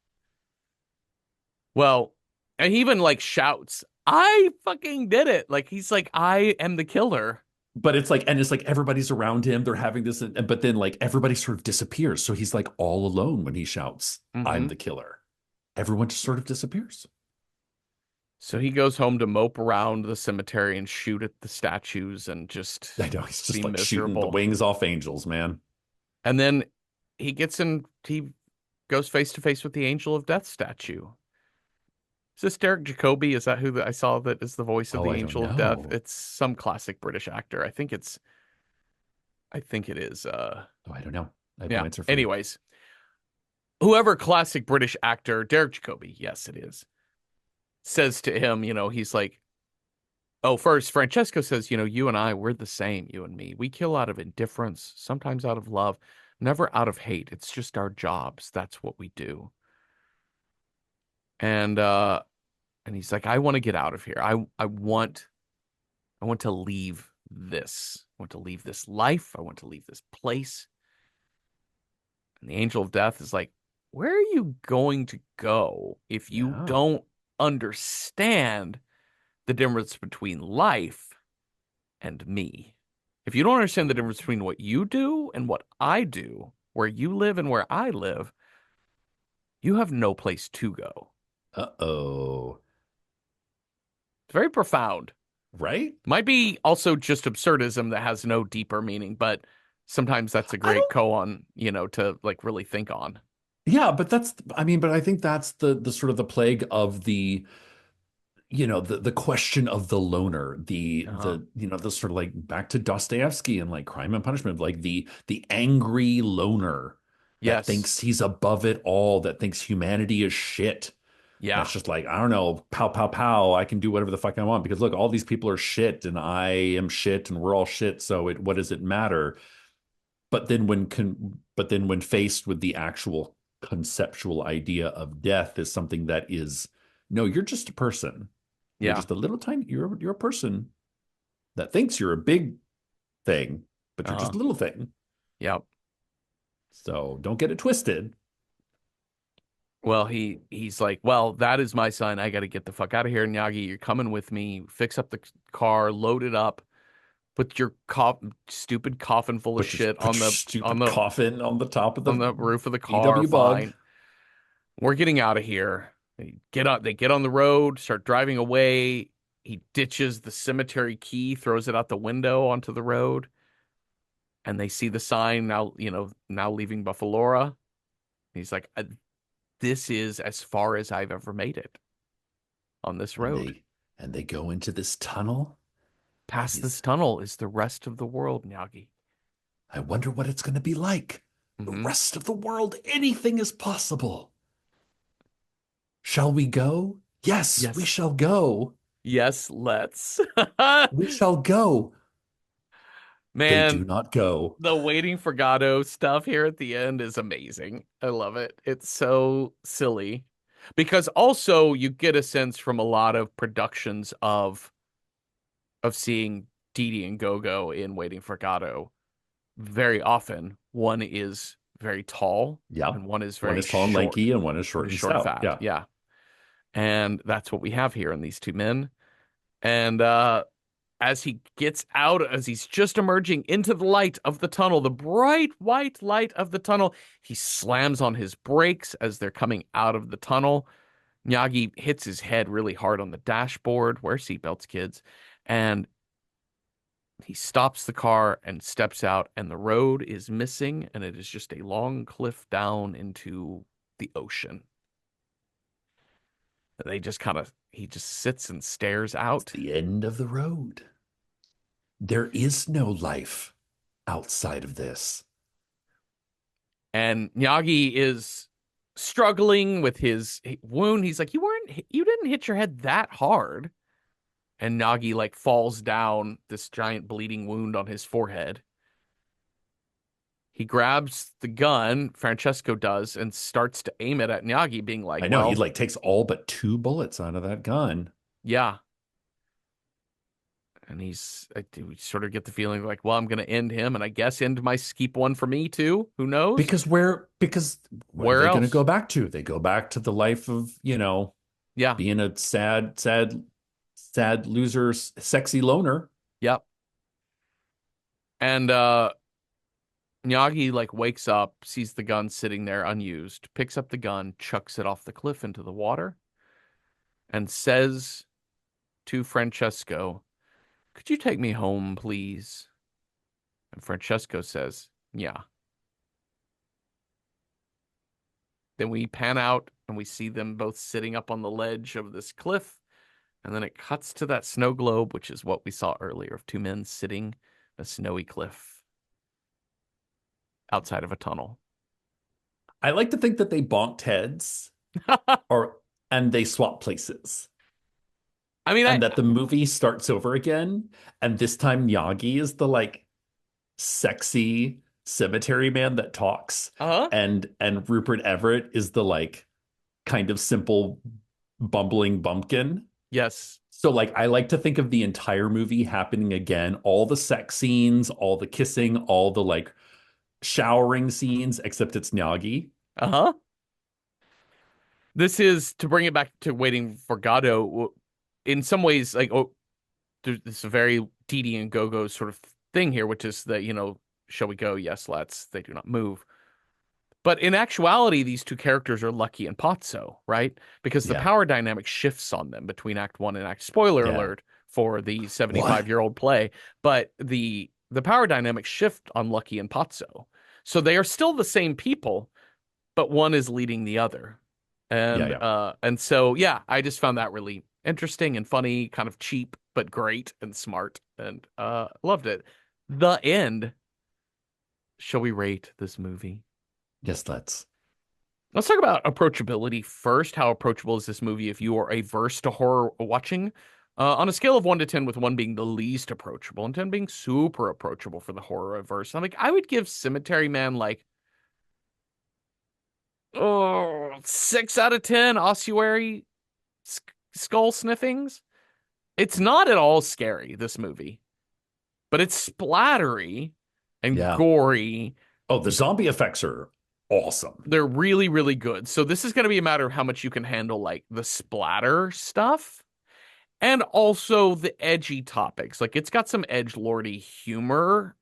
Well, and he even like shouts, I fucking did it. Like he's like, I am the killer. But it's like everybody's around him. They're having this, but then like everybody sort of disappears. So he's like all alone when he shouts, I'm Hmm. the killer. Everyone just sort of disappears. So he goes home to mope around the cemetery and shoot at the statues and just I know he's be just like shooting the miserable. wings off angels, man. And then he goes face to face with the Angel of Death statue. Is this Derek Jacobi? Is that I saw that is the voice of Oh, the I don't Angel of Death? know. It's some classic British actor. I think it is Oh, I don't know. I have no yeah. answer for you. Anyways, whoever classic British actor, Derek Jacobi, yes it is, says to him, he's like, oh, first, Francesco says, you and I, we're the same, you and me. We kill out of indifference, sometimes out of love, never out of hate. It's just our jobs. That's what we do. And he's like, I want to get out of here. I want to leave this. I want to leave this life. I want to leave this place. And the angel of death is like, where are you going to go if you Yeah. don't understand the difference between life and me? If you don't understand the difference between what you do and what I do, where you live and where I live, you have no place to go. Uh-oh. It's very profound. Right? Might be also just absurdism that has no deeper meaning, but sometimes that's a I great don't koan, to like really think on. Yeah, but but I think that's the sort of the plague of the question of the loner, Uh-huh. the sort of like back to Dostoevsky and like Crime and Punishment, like the angry loner that Yes. thinks he's above it all, that thinks humanity is shit. That's Yeah. just like, I don't know, pow, pow, pow. I can do whatever the fuck I want because look, all these people are shit and I am shit and we're all shit. So what does it matter? But then when faced with the actual conceptual idea of death is something that is, no, you're just a person. You're Yeah. just a little tiny, you're a person that thinks you're a big thing, but you're just Uh-huh. a little thing. Yep. So don't get it twisted. Well, he's like, well, that is my sign. I got to get the fuck out of here, Nyagi. You're coming with me. Fix up the car, load it up, put your stupid coffin full of shit Put on your the on stupid the coffin on the roof of the car. VW bug. Fine. We're getting out of here. They get on the road, start driving away. He ditches the cemetery key, throws it out the window onto the road, and they see the sign now, now leaving Buffalora. He's like, this is as far as I've ever made it on this And road. they go into this tunnel and Past this tunnel is the rest of the world, Nyagi. I wonder what it's going to be like. The Hmm. rest of the world, anything is possible. Shall we go? Yes, we Yes. shall go. Yes, let's. We shall go. They do Man, not go. the waiting for Godot stuff here at the end is amazing. I love it. It's so silly. Because also you get a sense from a lot of productions of seeing Didi and Gogo in Waiting for Godot. Very often, one is very tall Yeah. and one is One very is tall and lanky short. and one is One short is and short and stout. fat. Yeah. Yeah. And that's what we have here in these two men. And as he gets out, as he's just emerging into the light of the tunnel, the bright white light of the tunnel, he slams on his brakes as they're coming out of the tunnel. Miyagi hits his head really hard on the dashboard. Wear seatbelts, kids. And he stops the car and steps out, and the road is missing, and it is just a long cliff down into the ocean. He just sits and stares It's out. the end of the road. There is no life outside of this. And Nyagi is struggling with his wound. He's like, you didn't hit your head that hard. And Nagi like falls down this giant bleeding wound on his forehead. He grabs the gun, Francesco does, and starts to aim it at Nyagi, being like, I know he well, like takes all but two bullets out of that gun. yeah. And we sort of get the feeling like, well, I'm going to end him, and I guess end my keep one for me too. Who knows? Because where are Where they going to go else? back to? They go back to the life of, Yeah. being a sad loser, sexy loner. Yep. And Miyagi like wakes up, sees the gun sitting there unused, picks up the gun, chucks it off the cliff into the water, and says to Francesco, "Could you take me home, please?" And Francesco says, "Yeah." Then we pan out and we see them both sitting up on the ledge of this cliff, and then it cuts to that snow globe, which is what we saw earlier of two men sitting a snowy cliff outside of a tunnel. I like to think that they bonked heads or and they swap places. I mean, I And that the movie starts over again. And this time Yagi is the like sexy cemetery man that talks. uh-huh. And Rupert Everett is the like kind of simple bumbling bumpkin. Yes. So like I like to think of the entire movie happening again, all the sex scenes, all the kissing, all the like showering scenes, except it's Nagi. Uh-huh. This is to bring it back to Waiting for Godot. In some ways, like there's this very Didi and Gogo sort of thing here, which is that shall we go? Yes, let's. They do not move. But in actuality, these two characters are Lucky and Pozzo, right? Because the Yeah. power dynamic shifts on them between Act One and Act. Spoiler Yeah. alert for the What? 75-year-old play, but the power dynamics shift on Lucky and Pozzo. So they are still the same people, but one is leading the other. Yeah, yeah. And so yeah, I just found that really interesting and funny, kind of cheap, but great and smart, and loved it. The end. Shall we rate this movie? Yes, let's. Let's talk about approachability first. How approachable is this movie if you are averse to horror watching? On a scale of 1 to 10, with 1 being the least approachable and 10 being super approachable for the horror averse, I would give Cemetery Man like, oh, 6 out of 10 ossuary skull sniffings. It's not at all scary, this movie, but it's splattery and Yeah. gory. Oh, the zombie effects are awesome. They're really, really good. So this is going to be a matter of how much you can handle like the splatter stuff and also the edgy topics. Like it's got some edgelordy humor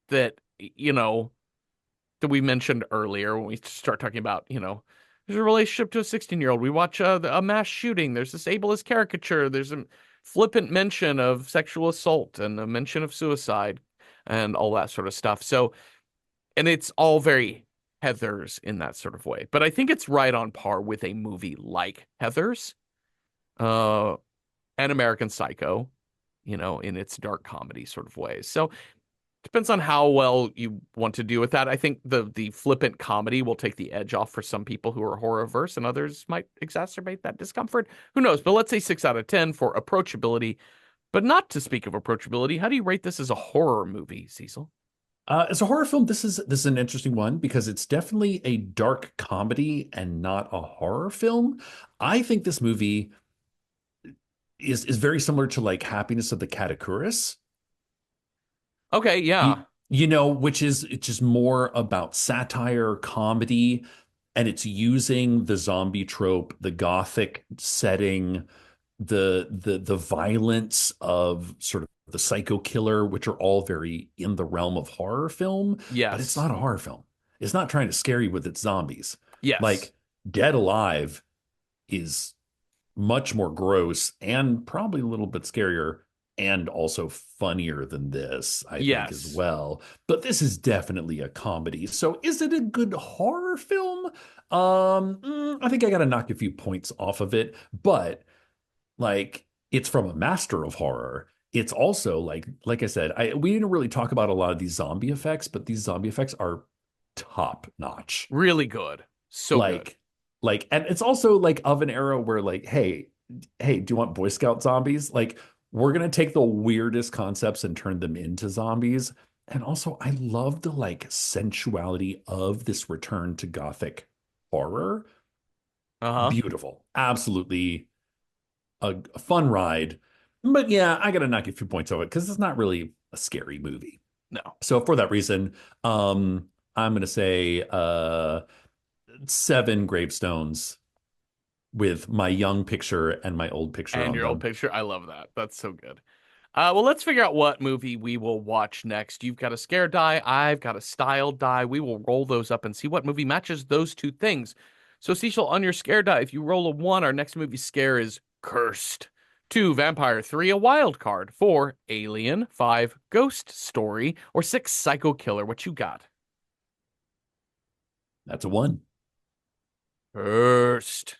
that, that we mentioned earlier when we start talking about, there's a relationship to a 16-year-old. We watch a mass shooting. There's this ableist caricature. There's a flippant mention of sexual assault and a mention of suicide and all that sort of stuff. So, and it's all very Heathers in that sort of way. But I think it's right on par with a movie like Heathers, uh, and American Psycho, in its dark comedy sort of ways. So depends on how well you want to do with that. I think the flippant comedy will take the edge off for some people who are horror averse, and others might exacerbate that discomfort. Who knows? But let's say 6 out of 10 for approachability. But not to speak of approachability, how do you rate this as a horror movie, Cecil? As a horror film, this is an interesting one because it's definitely a dark comedy and not a horror film. I think this movie is very similar to like Happiness of the Katakuris. Okay, You, yeah. which is it's just more about satire, comedy, and it's using the zombie trope, the gothic setting, the violence of sort of the psycho killer, which are all very in the realm of horror film, but it's Yes. not a horror film. It's not trying to scare you with its zombies. Yes. Like Dead Alive is much more gross and probably a little bit scarier and also funnier than this, I think, as Yes. well. But this is definitely a comedy. So is it a good horror film? I think I got to knock a few points off of it, but like it's from a master of horror. It's also like I said, we didn't really talk about a lot of these zombie effects, but these zombie effects are top notch. Really good. So good. Like and it's also like of an era where like, hey, do you want Boy Scout zombies? Like we're gonna take the weirdest concepts and turn them into zombies. And also I love the like sensuality of this return to gothic horror. Uh-huh. Beautiful. Absolutely a fun ride. But yeah, I gotta knock a few points over it because it's not really a scary movie. No. So for that reason, I'm gonna say 7 gravestones with my young picture and my old picture And on your old them. picture. I love that. That's so good. Well, let's figure out what movie we will watch next. You've got a scare die. I've got a style die. We will roll those up and see what movie matches those two things. So, Cecil, on your scare die, if you roll a 1, our next movie scare is Cursed. 2, Vampire. 3, a wild card. 4, Alien. 5, Ghost Story. Or 6, Psycho Killer. What you got? That's a 1. Cursed.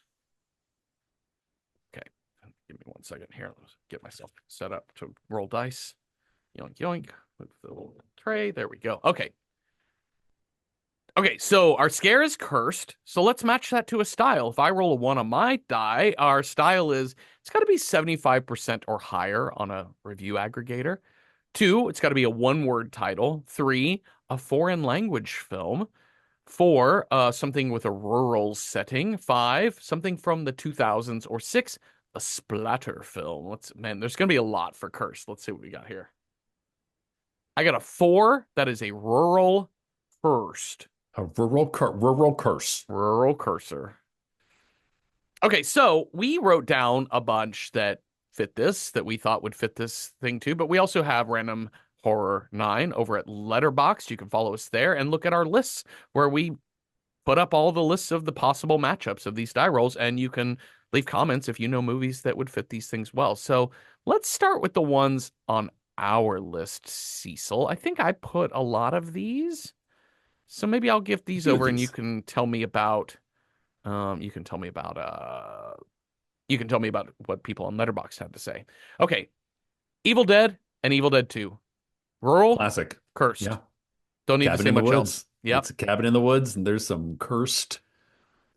Okay. Give me 1 second here. Let's get myself set up to roll dice. Yoink, yoink. Move the little tray. There we go. Okay. Okay, so our scare is cursed. So let's match that to a style. If I roll a 1 on my die, our style is it's got to be 75% or higher on a review aggregator. 2, it's got to be a one-word title. 3, a foreign language film. 4, something with a rural setting. 5, something from the 2000s. Or 6, a splatter film. Man, there's gonna be a lot for cursed. Let's see what we got here. I got a 4. That is a rural first. A rural curse. Rural cursor. Okay, so we wrote down a bunch that that we thought would fit this thing too, but we also have Random Horror 9 over at Letterboxd. You can follow us there and look at our lists where we put up all the lists of the possible matchups of these die rolls, and you can leave comments if you know movies that would fit these things well. So let's start with the ones on our list, Cecil. I think I put a lot of these. So maybe I'll give A these few of over and these. you can tell me about you can tell me about what people on Letterboxd have to say. Okay. Evil Dead and Evil Dead 2. Rural, Classic. cursed. Yeah. Don't need to Cabin say in the much else. Woods. Yep. It's a cabin in the woods, and there's some cursed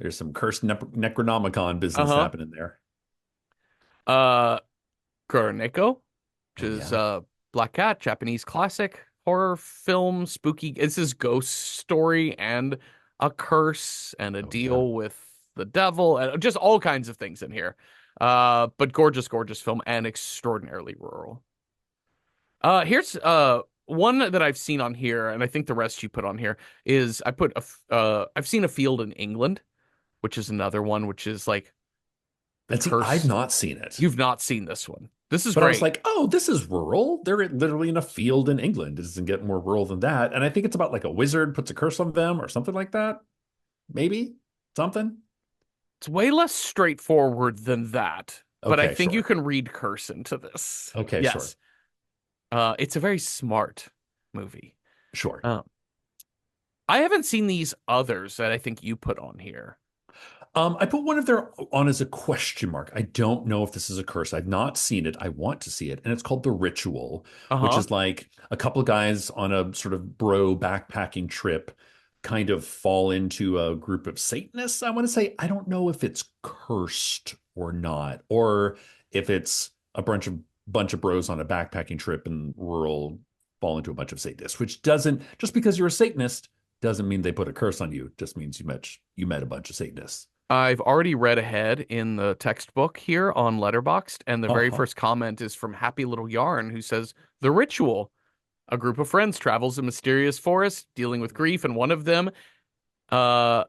Necronomicon business Uh-huh. happening there. Uh Kuroneko, which Oh is yeah. Black Cat, Japanese classic horror film, spooky. It's this ghost story and a curse and a Oh yeah. deal with the devil and just all kinds of things in here. But gorgeous, gorgeous film and extraordinarily rural. Here's one that I've seen on here, and I think the rest you put on here is I've seen A Field in England, which is another one, which is like the And see, I've curse. not seen it. You've not seen this one. This is But I was great. like, oh, this is rural. They're literally in a field in England. It doesn't get more rural than that. And I think it's about like a wizard puts a curse on them or something like that. Maybe something. It's way less straightforward than that, but I Okay, think you sure. can read curse into this. Okay, sure. Yes. It's a very smart movie. Sure. Um, I haven't seen these others that I think you put on here. I put one of their on as a question mark. I don't know if this is a curse. I've not seen it. I want to see it. And it's called The Ritual, which Uh-huh. is like a couple of guys on a sort of bro backpacking trip kind of fall into a group of Satanists. I want to say, I don't know if it's cursed or not, or if it's a bunch of bros on a backpacking trip in rural fall into a bunch of Satanists, which doesn't just because you're a Satanist doesn't mean they put a curse on you. It just means you met a bunch of Satanists. I've already read ahead in the textbook here on Letterboxd, and the very Uh-huh. first comment is from Happy Little Yarn, who says, The Ritual. A group of friends travels a mysterious forest, dealing with grief, and one of them, uh,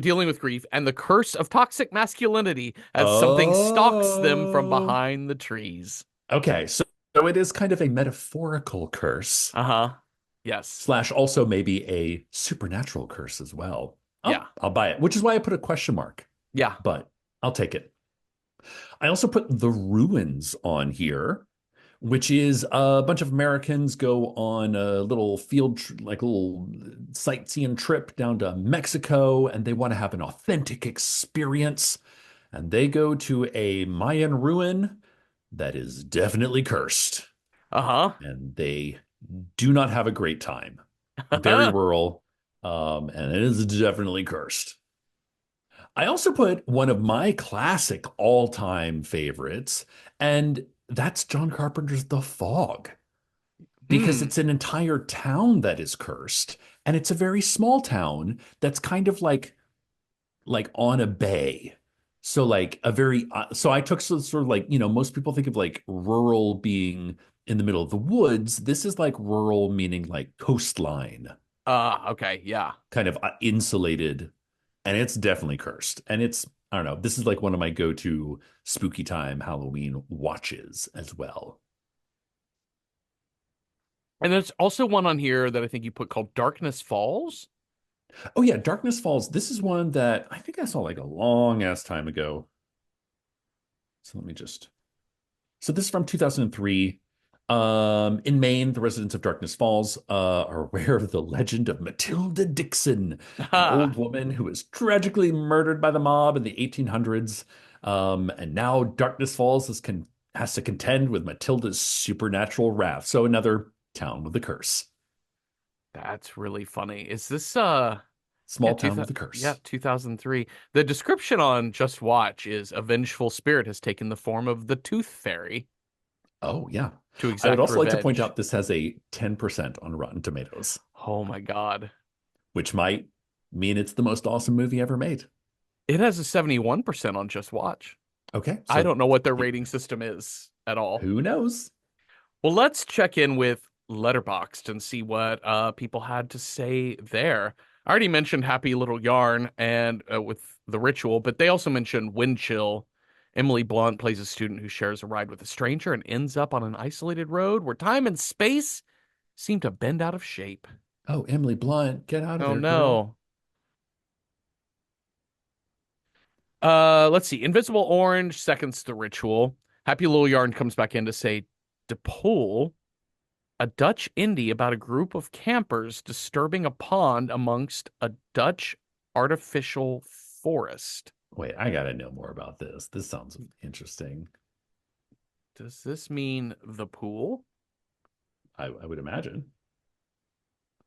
dealing with grief and the curse of toxic masculinity as something stalks them from Oh. behind the trees. Okay. So it is kind of a metaphorical curse Uh-huh. Yes. slash also maybe a supernatural curse as well. Yeah. I'll buy it, which is why I put a question mark, Yeah. but I'll take it. I also put The Ruins on here, which is a bunch of Americans go on a little like a little sightseeing trip down to Mexico, and they want to have an authentic experience. And they go to a Mayan ruin that is definitely cursed, Uh-huh. and they do not have a great time. Very rural, and it is definitely cursed. I also put one of my classic all-time favorites, and that's John Carpenter's The Fog, because Hmm. it's an entire town that is cursed, and it's a very small town that's kind of like on a bay. So like a very so I took sort of like, most people think of like rural being in the middle of the woods. This is like rural meaning like coastline, Okay, yeah. kind of insulated, and it's definitely cursed. And it's I don't know, this is like one of my go-to spooky time Halloween watches as well. And there's also one on here that I think you put called Darkness Falls. Oh yeah, Darkness Falls. This is one that I think I saw like a long ass time ago. So let me just So this is from 2003. In Maine, the residents of Darkness Falls are aware of the legend of Matilda Dixon, an old Ah, woman who was tragically murdered by the mob in the 1800s. And now Darkness Falls has to contend with Matilda's supernatural wrath. So another town with a curse. that's really funny. Is this yeah, Small town with a yeah, curse. 2003. The description on Just Watch is a vengeful spirit has taken the form of the Tooth Fairy Oh, yeah. to I would exact also like to point revenge. out this has a 10% on Rotten Tomatoes, Oh my God. which might mean it's the most awesome movie ever made. It has a 71% on Just Watch. Okay, I so don't know what their rating system is at all. who knows? Well, let's check in with Letterboxd and see what people had to say there. I already mentioned Happy Little Yarn and with The Ritual, but they also mentioned Wind Chill. Emily Blunt plays a student who shares a ride with a stranger and ends up on an isolated road where time and space seem to bend out of shape. Oh, Emily Blunt, get out of Oh there, girl. no. Let's see. Invisible Orange seconds the ritual. Happy Little Yarn comes back in to say, De Poel, a Dutch indie about a group of campers disturbing a pond amongst a Dutch artificial forest. Wait, I gotta know more about this. This sounds interesting. Does this mean the pool? I would imagine.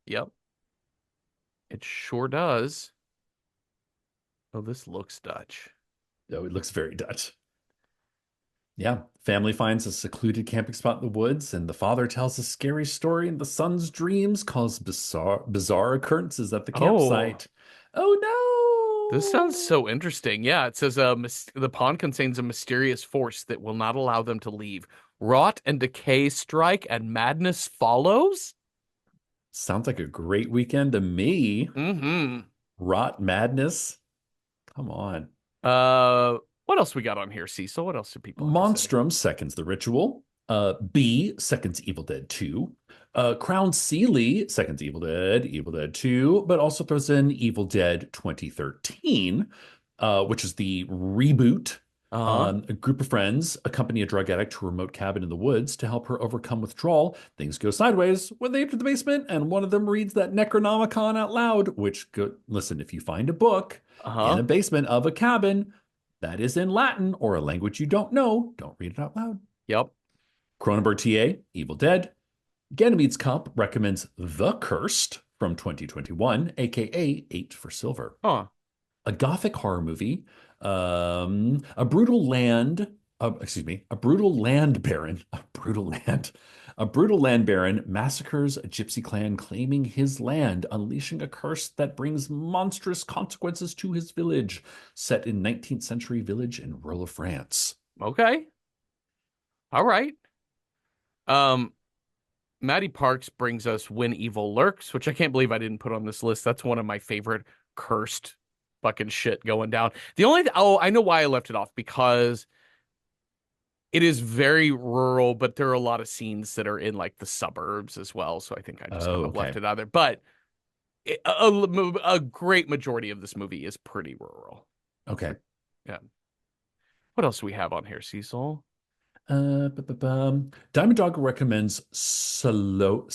Yep, it sure does. Oh, this looks Dutch. Oh, it looks very Dutch. Yeah, family finds a secluded camping spot in the woods, and the father tells a scary story, and the son's dreams cause bizarre occurrences at the Oh, campsite. this sounds Oh so interesting. Yeah, it says the pond contains a mysterious force that will not allow them to leave. Rot and decay strike, and madness follows. no! Sounds like a great weekend to me. Mm-hmm. Rot madness. Come on. Uh, what else we got on here, Cecil? What else do people have to say? Monstrum seconds the ritual. B seconds Evil Dead 2. Crown Sealy seconds Evil Dead 2, but also throws in Evil Dead 2013, which is the reboot. Uh-huh. A group of friends accompany a drug addict to a remote cabin in the woods to help her overcome withdrawal. Things go sideways when they enter the basement, and one of them reads that Necronomicon out loud, listen, if you find a book in a Uh-huh. basement of a cabin, that is in Latin or a language you don't know, don't read it out loud. Yep. Cronenberg TA, Evil Dead. Ganymede's Cup recommends The Cursed from 2021, aka Eight for Silver. Huh. A gothic horror movie, a brutal land, a brutal land baron, a brutal land baron massacres a gypsy clan claiming his land, unleashing a curse that brings monstrous consequences to his village, set in 19th century village in rural France. Okay. All right. Um, Maddie Parks brings us When Evil Lurks, which I can't believe I didn't put on this list. That's one of my favorite cursed fucking shit going down. Oh, I know why I left it off because it is very rural, but there are a lot of scenes that are in like the suburbs as well. So I think I just kind Oh, of left okay. it out there. But a great majority of this movie is pretty rural. Okay. Yeah. What else do we have on here, Cecil? Diamond Dog recommends Saloum.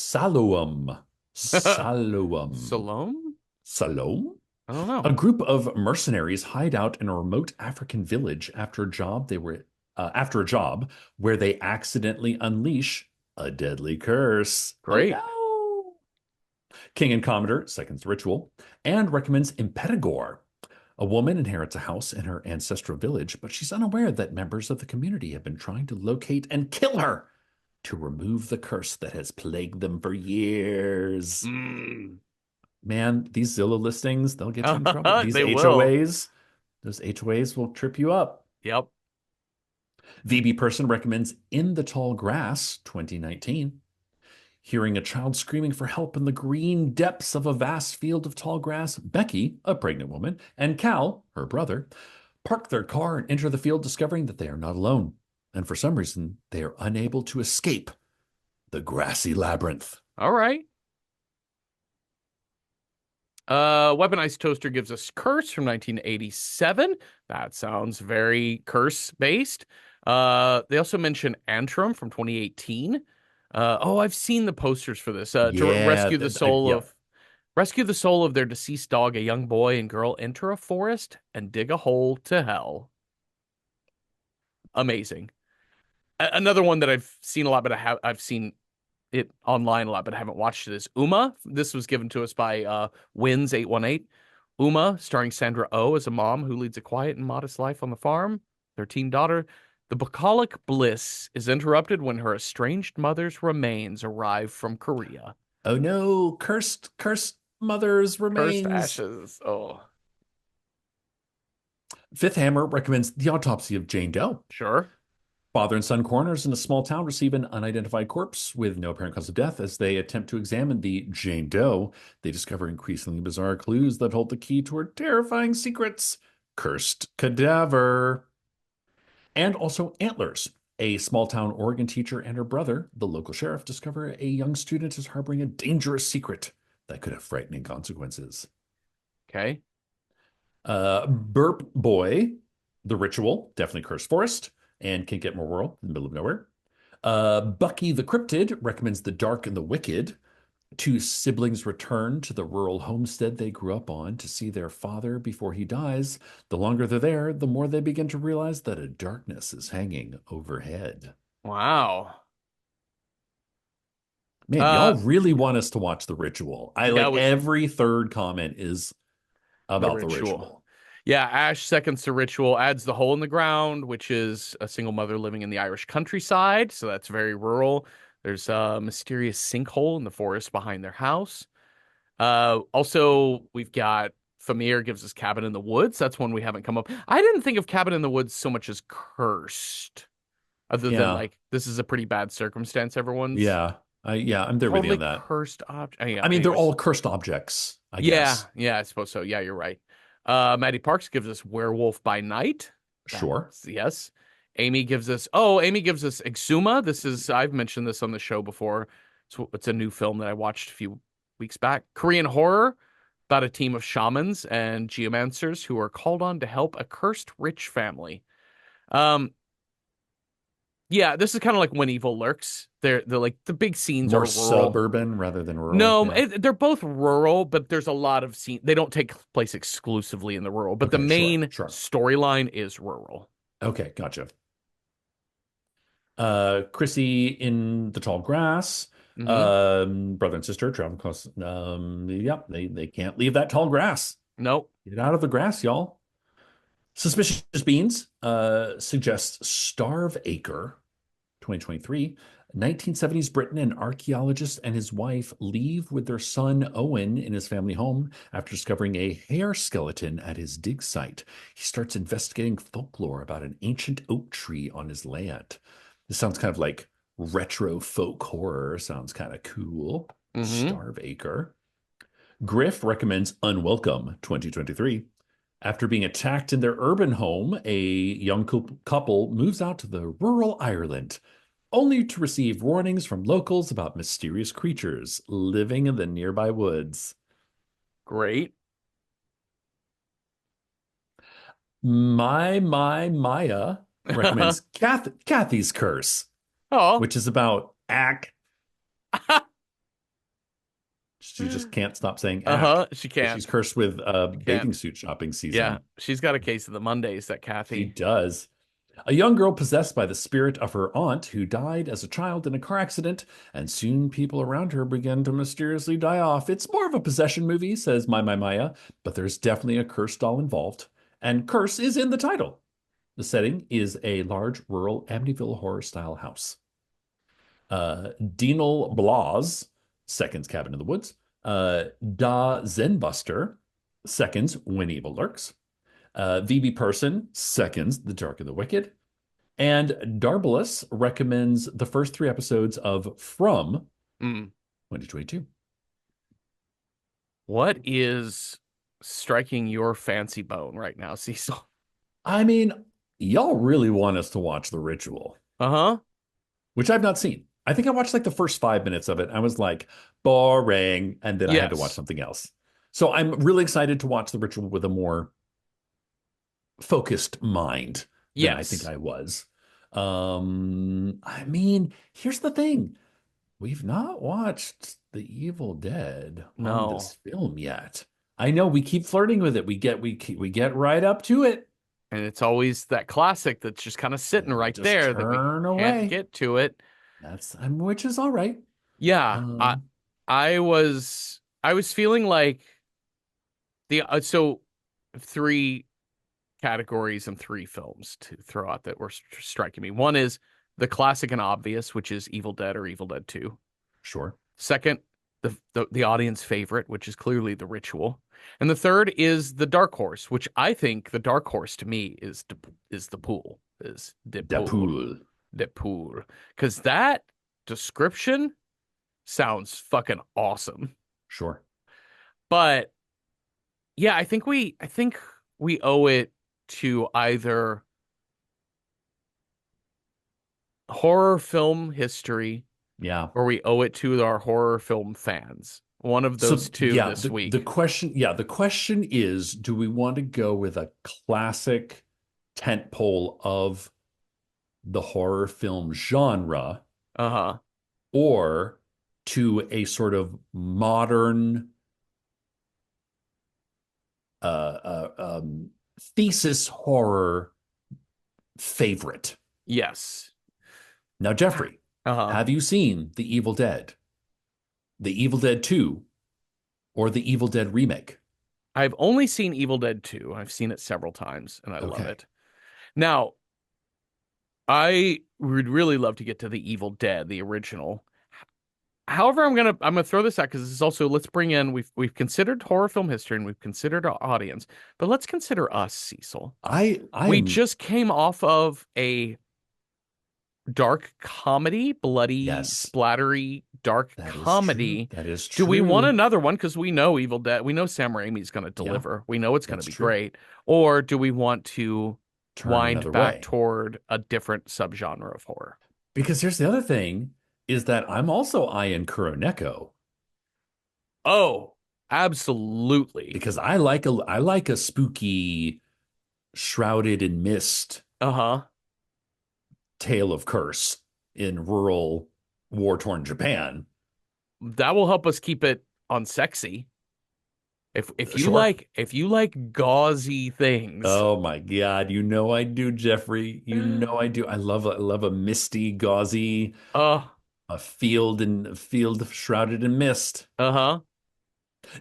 Saloum. Salome? Salome? I don't know. A group of mercenaries hide out in a remote African village after a job where they accidentally unleash a deadly curse. Oh Great. no! King and Commodore seconds the ritual and recommends Impetigore. A woman inherits a house in her ancestral village, but she's unaware that members of the community have been trying to locate and kill her to remove the curse that has plagued them for years. Mm. Man, these Zillow listings, they'll get you in trouble. These They will. HOAs, those HOAs will trip you up. Yep. VB Person recommends In the Tall Grass 2019. Hearing a child screaming for help in the green depths of a vast field of tall grass, Becky, a pregnant woman, and Cal, her brother, park their car and enter the field, discovering that they are not alone. And for some reason, they are unable to escape the grassy labyrinth. All right. Weaponized Toaster gives us Curse from 1987. That sounds very curse based. They also mention Antrim from 2018. Oh, I've seen the posters for this. To Yeah, yep. rescue the soul of their deceased dog, a young boy and girl enter a forest and dig a hole to hell. Amazing. Another one that I've seen a lot, but I've seen it online a lot, but I haven't watched it, is Uma. This was given to us by Wins818. Uma, starring Sandra Oh as a mom who leads a quiet and modest life on the farm. Their teen daughter. The bucolic bliss is interrupted when her estranged mother's remains arrive from Korea. Oh no, cursed mother's Cursed remains. ashes. Oh, Fifth Hammer recommends The Autopsy of Jane Doe. sure. Father and son coroners in a small town receive an unidentified corpse with no apparent cause of death. As they attempt to examine the Jane Doe, they discover increasingly bizarre clues that hold the key to her terrifying secrets. Cursed cadaver. And also Antlers. A small town Oregon teacher and her brother, the local sheriff, discover a young student is harboring a dangerous secret. that could have frightening consequences. Okay. Burp Boy, The Ritual, definitely cursed forest, and can't get more rural in the middle of nowhere. Bucky the Cryptid recommends The Dark and the Wicked. Two siblings return to the rural homestead they grew up on to see their father before he dies. The longer they're there, the more they begin to realize that a darkness is hanging overhead. Wow. Man, Uh, y'all really want us to watch The Ritual. I yeah, like every third comment is the about The ritual. Ritual. Yeah, Ash seconds the ritual, adds the hole in the ground, which is a single mother living in the Irish countryside. So that's very rural. There's a mysterious sinkhole in the forest behind their house. Also, we've got Famir gives us Cabin in the Woods. That's one we haven't come up. I didn't think of Cabin in the Woods so much as cursed, other than Yeah, like this is a pretty bad circumstance. Everyone's yeah, I'm there with you totally on that. cursed object. Yeah. I mean, they're Anyways, all cursed objects, I yeah, guess. yeah, I suppose so. Yeah, you're right. Maddie Parks gives us Werewolf by Night. Sure. That's yes. Amy gives us Exuma. I've mentioned this on the show before. It's a new film that I watched a few weeks back. Korean horror about a team of shamans and geomancers who are called on to help a cursed rich family. Um, yeah, this is kind of like When Evil Lurks. They're like the big scenes More are rural. suburban rather than rural. No, Yeah. they're both rural, but there's a lot of scene. They don't take place exclusively in the rural, but the Okay, sure, main sure. storyline is rural. Okay, gotcha. Chrissy in the tall grass. Hmm. Brother and sister travel across. Yeah, they can't leave that tall grass. Nope. Get out of the grass, y'all. Suspicious Beans suggests Starve Acre, 2023. 1970s Britain, an archaeologist and his wife leave with their son Owen in his family home after discovering a hair skeleton at his dig site. He starts investigating folklore about an ancient oak tree on his land. This sounds kind of like retro folk horror. Sounds kind of cool. Hmm. Starve Acre. Griff recommends Unwelcome 2023. After being attacked in their urban home, a young couple moves out to the rural Ireland, only to receive warnings from locals about mysterious creatures living in the nearby woods. Great. My Maya recommends Kathy's Curse, Oh. which is about ack. She just can't stop saying ack Uh-huh. She because can't. she's cursed with She can't. bathing suit shopping Yeah. season. She's got a case of the Mondays, that She Kathy. does. A young girl possessed by the spirit of her aunt who died as a child in a car accident, and soon people around her begin to mysteriously die off. It's more of a possession movie, says My Maya, but there's definitely a curse doll involved. And curse is in the title. The setting is a large rural Amityville horror style house. Dienel Blas seconds Cabin in the Woods. Da Zenbuster seconds When Evil Lurks. VB Person seconds The Dark and the Wicked. And Darbalus recommends the first three episodes of From Mm. 2022. What is striking your fancy bone right now, Cecil? I mean, y'all really want us to watch The Ritual, Uh-huh. which I've not seen. I think I watched like the first 5 minutes of it. I was like, boring. And then I had to watch Yes. something else. So I'm really excited to watch The Ritual with a more focused mind than I think Yes. I was. I mean, here's the thing. We've not watched The Evil Dead on No. this film yet. I know we keep flirting with it. We get right up to it, And it's always that classic that's just kind of sitting and we right just there that we turn can't away. get to it. Which is all right. Yeah, Um, I was feeling like so three categories and three films to throw out that were striking me. One is the classic and obvious, which is Evil Dead or Evil Dead 2. sure. Second, the audience favorite, which is clearly The Ritual. And the third is the dark horse, which I think the dark horse to me is the pool, is Deadpool. Deadpool. Deadpool. Because that description sounds fucking awesome. Sure. But yeah, I think we owe it to either horror film history Yeah. or we owe it to our horror film fans. One of those So two yeah, this the week. question, yeah, the question is, do we want to go with a classic tentpole of the horror film genre Uh-huh. or to a sort of modern thesis horror favorite? Yes. Now, Jeffrey, Uh-huh. have you seen The Evil Dead, The Evil Dead 2, or The Evil Dead remake? I've only seen Evil Dead 2. I've seen it several times and I love Okay. it. Now, I would really love to get to the Evil Dead, the original. However, I'm gonna throw this out because this is also let's bring in we've considered horror film history and we've considered our audience, but let's consider us, Cecil. I We am, just came off of a dark comedy, bloody, yes, splattery, dark that is true. comedy. That is Do we want true. another one? Because we know Evil Dead, we know Sam Raimi's going to Yeah, deliver. We know it's going to that's be true. great. Or do we want to Turn wind another back way. toward a different subgenre of horror? Because here's the other thing is that I'm also eyeing Kuroneko Oh, absolutely. because I like a spooky, shrouded in mist Uh-huh. tale of curse in rural war-torn Japan. That will help us keep it on sexy. If you Sure. like gauzy things, Oh my God, you know I do, Jeffrey. You know I do. I love a misty, gauzy, uh, a field shrouded in mist. uh-huh.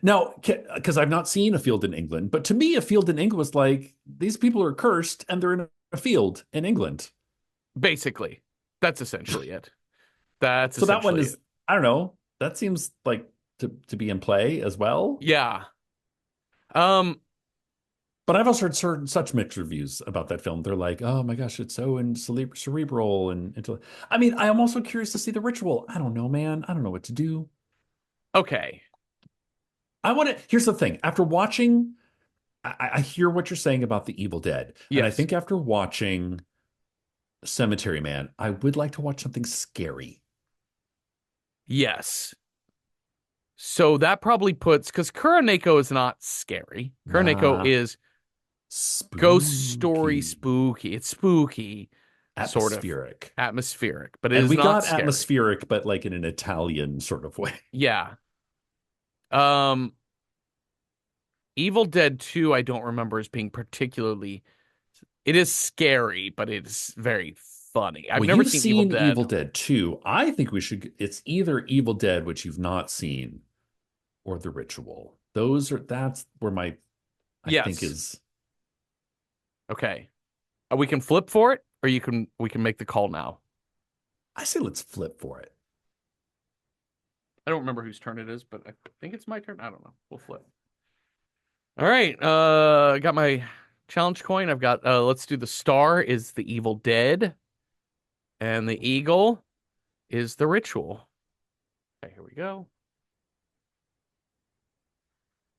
Now, because I've not seen a field in England, but to me, a field in England was like these people are cursed and they're in a field in England. Basically, that's essentially it. That's So that one essentially is, it. I don't know, that seems like to be in play as well. Yeah. Um, But I've also heard such mixed reviews about that film. They're like, oh my gosh, it's so cerebral and into. I mean, I am also curious to see the ritual. I don't know, man. I don't know what to do. okay. I want to. Here's the thing. After watching, I hear what you're saying about the Evil Dead, and I Yes. think after watching Cemetery Man, I would like to watch something scary. Yes. So that probably puts because Kuroneko is not scary. Kuroneko Nah, is ghost story spooky, spooky. It's spooky, sort of atmospheric, atmospheric, but it and is we not got scary. atmospheric, but like in an Italian sort of way. Yeah. Um, Evil Dead 2, I don't remember as being particularly. It is scary, but it's very funny. I've Well, never you've seen Evil seen Dead. Evil Dead 2. I think we should, it's either Evil Dead, which you've not seen, or The Ritual. That's where I think Yes. is, Okay. We can flip for it, or we can make the call now. I say let's flip for it. I don't remember whose turn it is, but I think it's my turn. I don't know. We'll flip. All right. I got my challenge coin. I've got let's do the star is the Evil Dead, and the eagle is the ritual. Okay, here we go.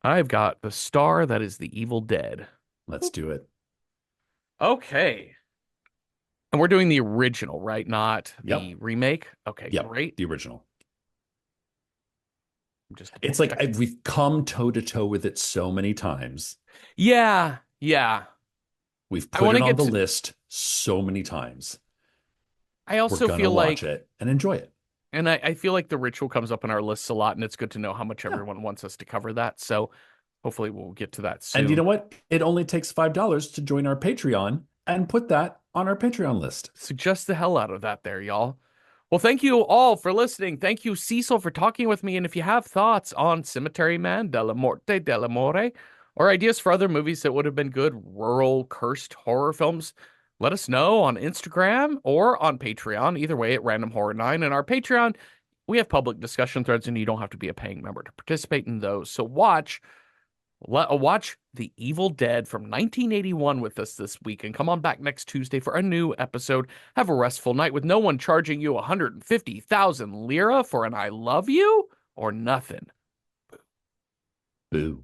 I've got the star that is the Evil Dead. Let's do it. Okay. And we're doing the original, right? Not Yep. the remake. Okay, Yep. great. The original. I'm just double It's like checking. we've come toe to toe with it so many times. Yeah, yeah. We've I put want it to on get the to, list so many times. I We're also gonna feel watch like, it and enjoy it. and I feel like the ritual comes up in our lists a lot, and it's good to know how much Yeah. everyone wants us to cover that. So hopefully we'll get to that And you soon. know what? It only takes $5 to join our Patreon and put that on our Patreon list. Suggest the hell out of that there, y'all. Well, thank you all for listening. Thank you, Cecil, for talking with me. And if you have thoughts on Cemetery Man, Della Morte, Della More, or ideas for other movies that would have been good rural cursed horror films, let us know on Instagram or on Patreon. Either way, at Random Horror 9. And our Patreon, we have public discussion threads, and you don't have to be a paying member to participate in those. So watch The Evil Dead from 1981 with us this week and come on back next Tuesday for a new episode. Have a restful night with no one charging you 150,000 lira for an I love you or nothing. Boo.